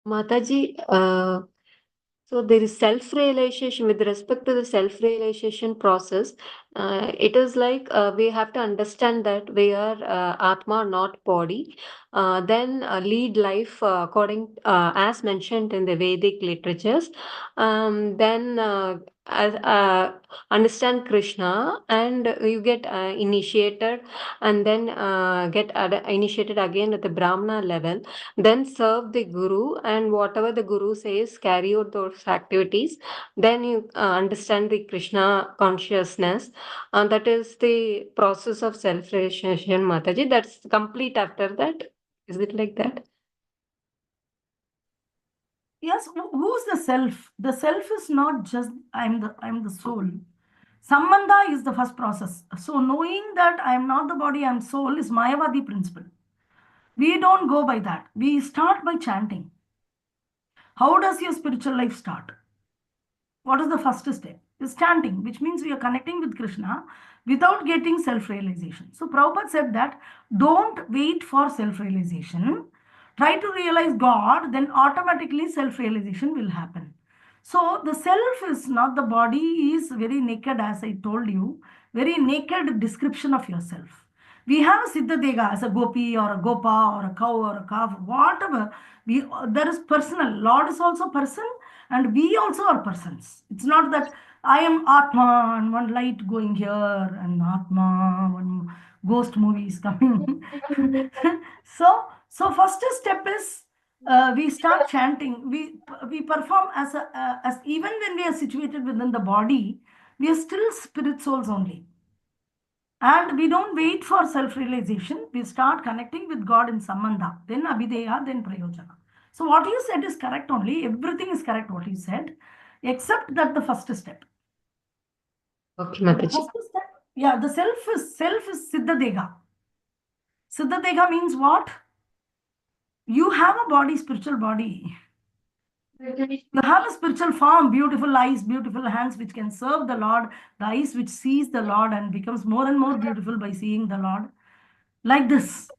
Mataji, so there is self-realization with respect to the self-realization process. It is like we have to understand that we are Atma, not body. Then lead life according as mentioned in the Vedic literatures. Then understand Krishna and you get initiated and then get initiated again at the Brahmana level, then serve the Guru and whatever the Guru says, carry out those activities. Then you understand the Krishna consciousness. That is the process of self-realization, Mataji. That's complete after that. Is it like that? Yes, who's the self? The self is not just I'm the soul. Sambandha is the first process. So knowing that I'm not the body, I'm soul is Mayavadi principle. We don't go by that. We start by chanting. How does your spiritual life start? What is the first step? Is chanting, which means we are connecting with Krishna without getting self-realization. So Prabhupada said that don't wait for self-realization. Try to realize God, then automatically self-realization will happen. So the self is not the body, is very naked, as I told you, very naked description of yourself. We have a Siddhadega as a gopi or a gopa or a cow or a calf, whatever. There is personal. Lord is also person, and we also are persons. It's not that I am Atma and one light going here and Atma, one ghost movie is coming. So first step is we start chanting. We perform as even when we are situated within the body, we are still spirit souls only. And we don't wait for self-realization. We start connecting with God in Sambandha, then Abhideya, then Prayojana. So what you said is correct only. Everything is correct what you said, except that the first step. Okay, The Mataji. first step, yeah, the self is Siddhadega. Siddhadega means what? You have a body, spiritual body. You have a spiritual form, beautiful eyes, beautiful hands, which can serve the Lord, the eyes which sees the Lord and becomes more and more beautiful by seeing the Lord. Like this.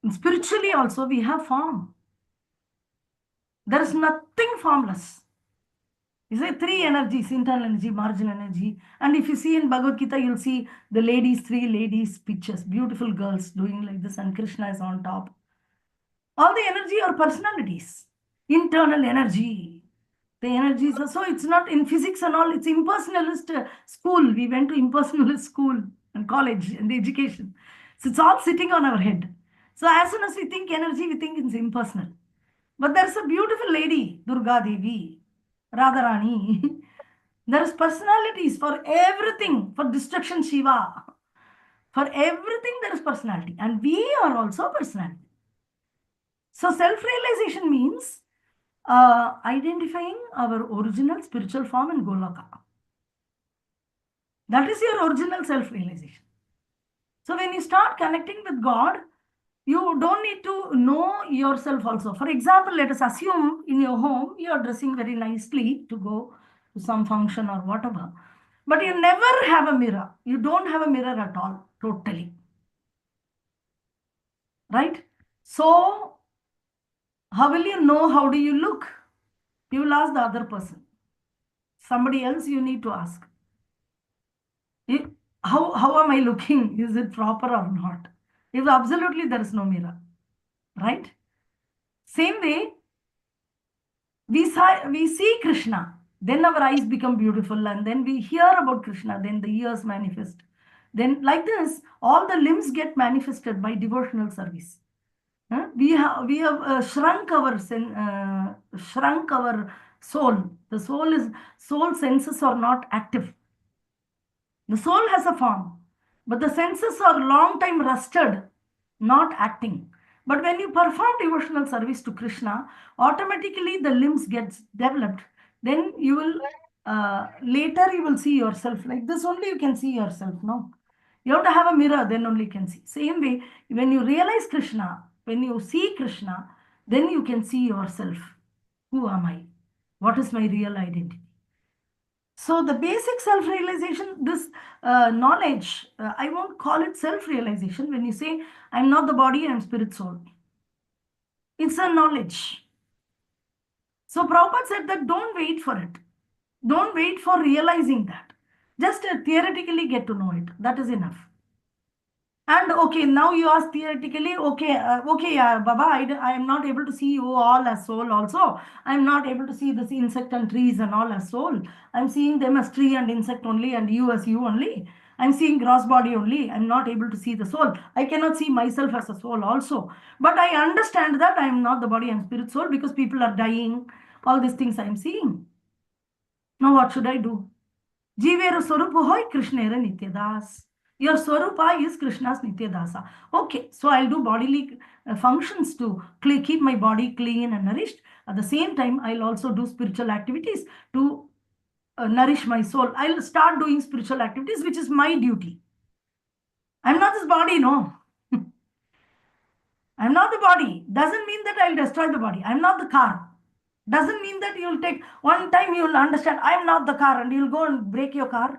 Spiritually also, we have form. There is nothing formless. You say three energies, internal energy, marginal energy. And if you see in Bhagavad Gita, you'll see the ladies, three ladies pictures, beautiful girls doing like this, and Krishna is on top. All the energy are personalities. Internal energy. The energies are, so it's not in physics and all, it's impersonalist school. We went to impersonalist school and college and education. So it's all sitting on our head. So as soon as we think energy, we think it's impersonal. But there's a beautiful lady, Durga Devi, Radharani. There's personalities for everything, for destruction, Shiva. For everything, there is personality. And we are also personality. So self-realization means identifying our original spiritual form in Goloka. That is your original self-realization. So when you start connecting with God, you don't need to know yourself also. For example, let us assume in your home, you are dressing very nicely to go to some function or whatever. But you never have a mirror. You don't have a mirror at all, totally. Right? So how will you know how do you look? You will ask the other person. Somebody else you need to ask. How am I looking? Is it proper or not? If absolutely there is no mirror, right? Same way, we see Krishna, then our eyes become beautiful, and then we hear about Krishna, then the ears manifest. Then, like this, all the limbs get manifested by devotional service. We have shrunk our soul. The soul senses are not active. The soul has a form, but the senses are long time rusted, not acting. But when you perform devotional service to Krishna, automatically the limbs gets developed. Then you will later you will see yourself like this. Only you can see yourself. No, you have to have a mirror. Then only you can see. Same way, when you realize Krishna, when you see Krishna, then you can see yourself. Who am I? What is my real identity? So the basic self-realization, this knowledge, I won't call it self-realization. When you say, I'm not the body, I'm spirit soul. It's a knowledge. So Prabhupada said that don't wait for it. Don't wait for realizing that. Just theoretically get to know it. That is enough. And okay, now you ask theoretically, okay, Baba, I am not able to see you all as soul also. I am not able to see this insect and trees and all as soul. I'm seeing them as tree and insect only and you as you only. I'm seeing gross body only. I'm not able to see the soul. I cannot see myself as a soul also. But I understand that I am not the body, I'm spirit soul because people are dying. All these things I'm seeing. Now what should I do? Jiveru Swarupa hoy Krishnera Nityadas. Your Swarupa is Krishna's Nityadasa. Okay, so I'll do bodily functions to keep my body clean and nourished. At the same time, I'll also do spiritual activities to nourish my soul. I'll start doing spiritual activities, which is my duty. I'm not this body, no. I'm not the body. Doesn't mean that I'll destroy the body. I'm not the car. Doesn't mean that you'll take one time you'll understand I'm not the car and you'll go and break your car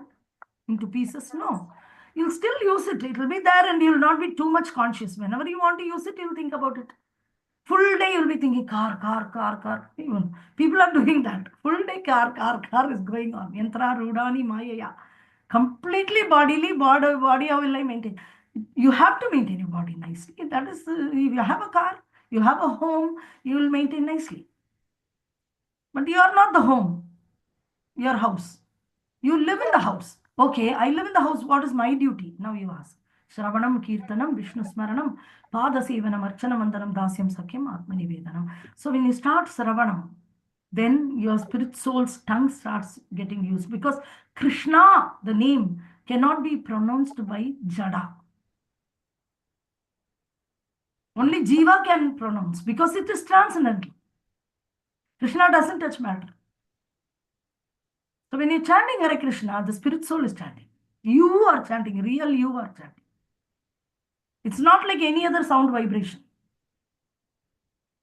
into pieces. No, you'll still use it. It will be there and you'll not be too much conscious. Whenever you want to use it, you'll think about it. Full day you'll be thinking car, car, car, car. Even people are doing that. Full day car, car, car is going on. Yantra, Rudani, Maya. Completely bodily, body, how will I maintain? You have to maintain your body nicely. That is, if you have a car, you have a home, you will maintain nicely. But you are not the home, your house. You live in the house. Okay, I live in the house. What is my duty? Now you ask. Shravanam, Kirtanam, Vishnu Smaranam, Padasevanam, Archanamandaram, Dasyam Sakyam, Atmanivedanam. So when you start Shravanam, then your spirit soul's tongue starts getting used, because Krishna, the name, cannot be pronounced by Jada. Only Jiva can pronounce, because it is transcendental. Krishna doesn't touch matter. So when you're chanting Hare Krishna, the spirit soul is chanting. You are chanting, real you are chanting. It's not like any other sound vibration.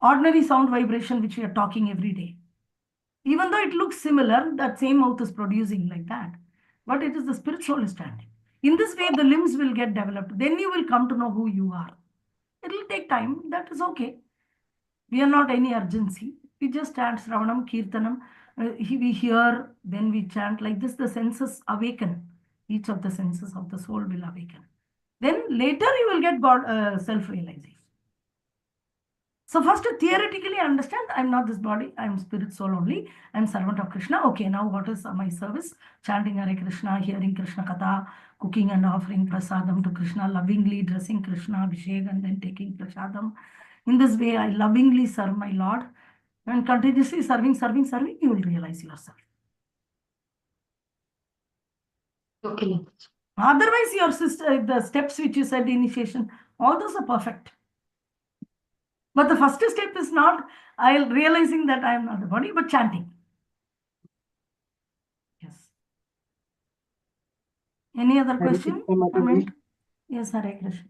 Ordinary sound vibration which we are talking every day. Even though it looks similar, that same mouth is producing like that. But it is the spirit soul is chanting. In this way, the limbs will get developed. Then you will come to know who you are. It will take time. That is okay. We are not any urgency. We just chant Sravanam, Kirtanam. We hear, then we chant like this. The senses awaken. Each of the senses of the soul will awaken. Then later you will get God self-realization. So first theoretically understand, I'm not this body, I'm spirit soul only, I'm servant of Krishna. Okay, now what is my service? Chanting Hare Krishna, hearing Krishna Katha, cooking and offering prasadam to Krishna, lovingly dressing Krishna, Abhishek, and then taking prasadam. In this way, I lovingly serve my Lord, and continuously serving, you will realize yourself. Okay. Otherwise, your sister, the steps which you said, initiation, all those are perfect. But the first step is not realizing that I am not the body, but chanting. Yes. Any other question? Comment? Yes, Hare Krishna.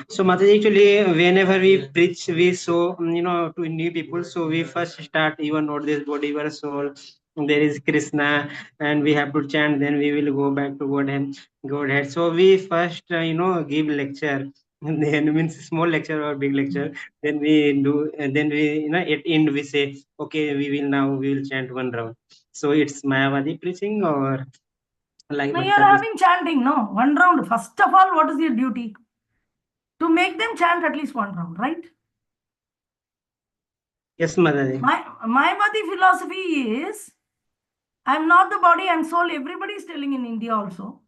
So Mataji, actually, whenever we preach, we show, to new people. So we first start, you are not this body, you are soul. There is Krishna, and we have to chant. Then we will go back to Godhead. So we first, give lecture. And then means small lecture or big lecture. Then we do, and then we, at end we say, okay, we will chant one round. So it's Mayavadi preaching or like. No, you are having chanting, no? One round. First of all, what is your duty? To make them chant at least one round, right? Yes, Mataji. My Mayavadi philosophy is, I'm not the body, I'm soul. Everybody is telling in India also.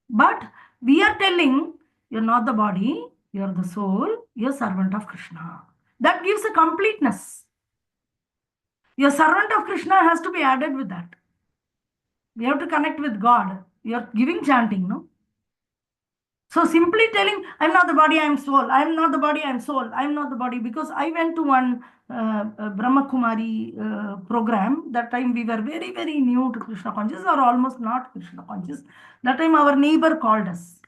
But we are telling, you're not the body, you're the soul, you're servant of Krishna. That gives a completeness. Your servant of Krishna has to be added with that. We have to connect with God. You're giving chanting, no? So simply telling, I'm not the body, I'm soul. I'm not the body, I'm soul. I'm not the body. Because I went to one Brahma Kumari program. That time we were very, very new to Krishna consciousness, or almost not Krishna conscious. That time our neighbor called us.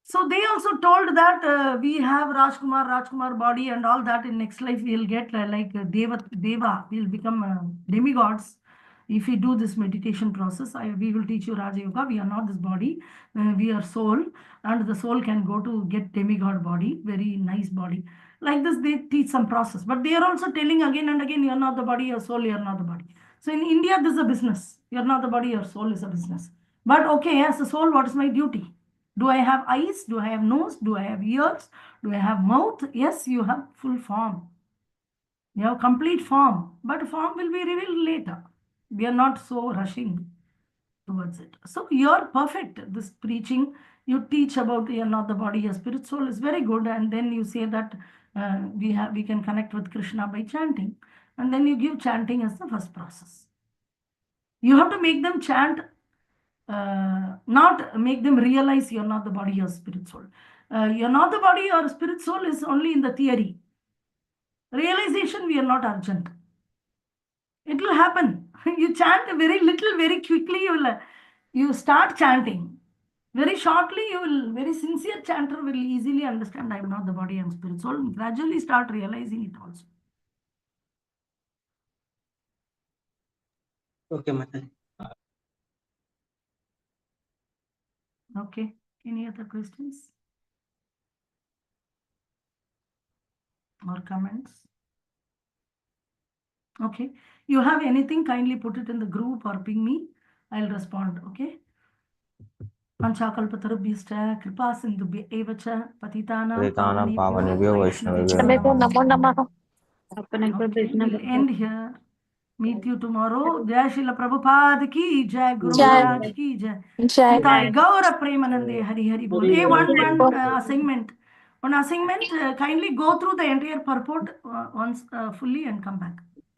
So they also told that we have Rajkumar body and all that. In next life we'll get like Deva, we'll become demigods. If we do this meditation process, we will teach you Raja Yoga. We are not this body, we are soul, and the soul can go to get demigod body, very nice body. Like this, they teach some process, but they are also telling again and again, you are not the body, your soul, you are not the body. So in India, this is a business. You are not the body, your soul is a business. But okay, as a soul, what is my duty? Do I have eyes? Do I have nose? Do I have ears? Do I have mouth? Yes, you have full form. You have complete form, but form will be revealed later. We are not so rushing towards it. So you're perfect. This preaching, you teach about you're not the body, your spirit, soul is very good. And then you say that we can connect with Krishna by chanting. And then you give chanting as the first process. You have to make them chant, not make them realize you're not the body, your spirit, soul. You're not the body, your spirit, soul is only in the theory. Realization, we are not urgent. It will happen. You chant very little, very quickly, you start chanting. Very shortly, very sincere chanter will easily understand, I am not the body, I am spirit, soul, and gradually start realizing it also. Okay, Mataji. Okay. Any other questions or comments? Okay. You have anything, kindly put it in the group or ping me. I'll respond. Okay. Panchakalpatarubhyascha kripa sindhubhya eva cha patitanam Paritanam pavanebhyo pavanebhyo vaishnavebhyo Vaishnavebhyo namo Namo namaha. Namaha. Okay, we'll end here. Meet you tomorrow. Jai Srila Prabhupada ki jai, Guru Jai. Maharaj ki jai. Jai. Nitai Gaura Premanande Hari Hari Bol. Hey, one Bol. assignment. One assignment, kindly go through the entire purport once fully and come back.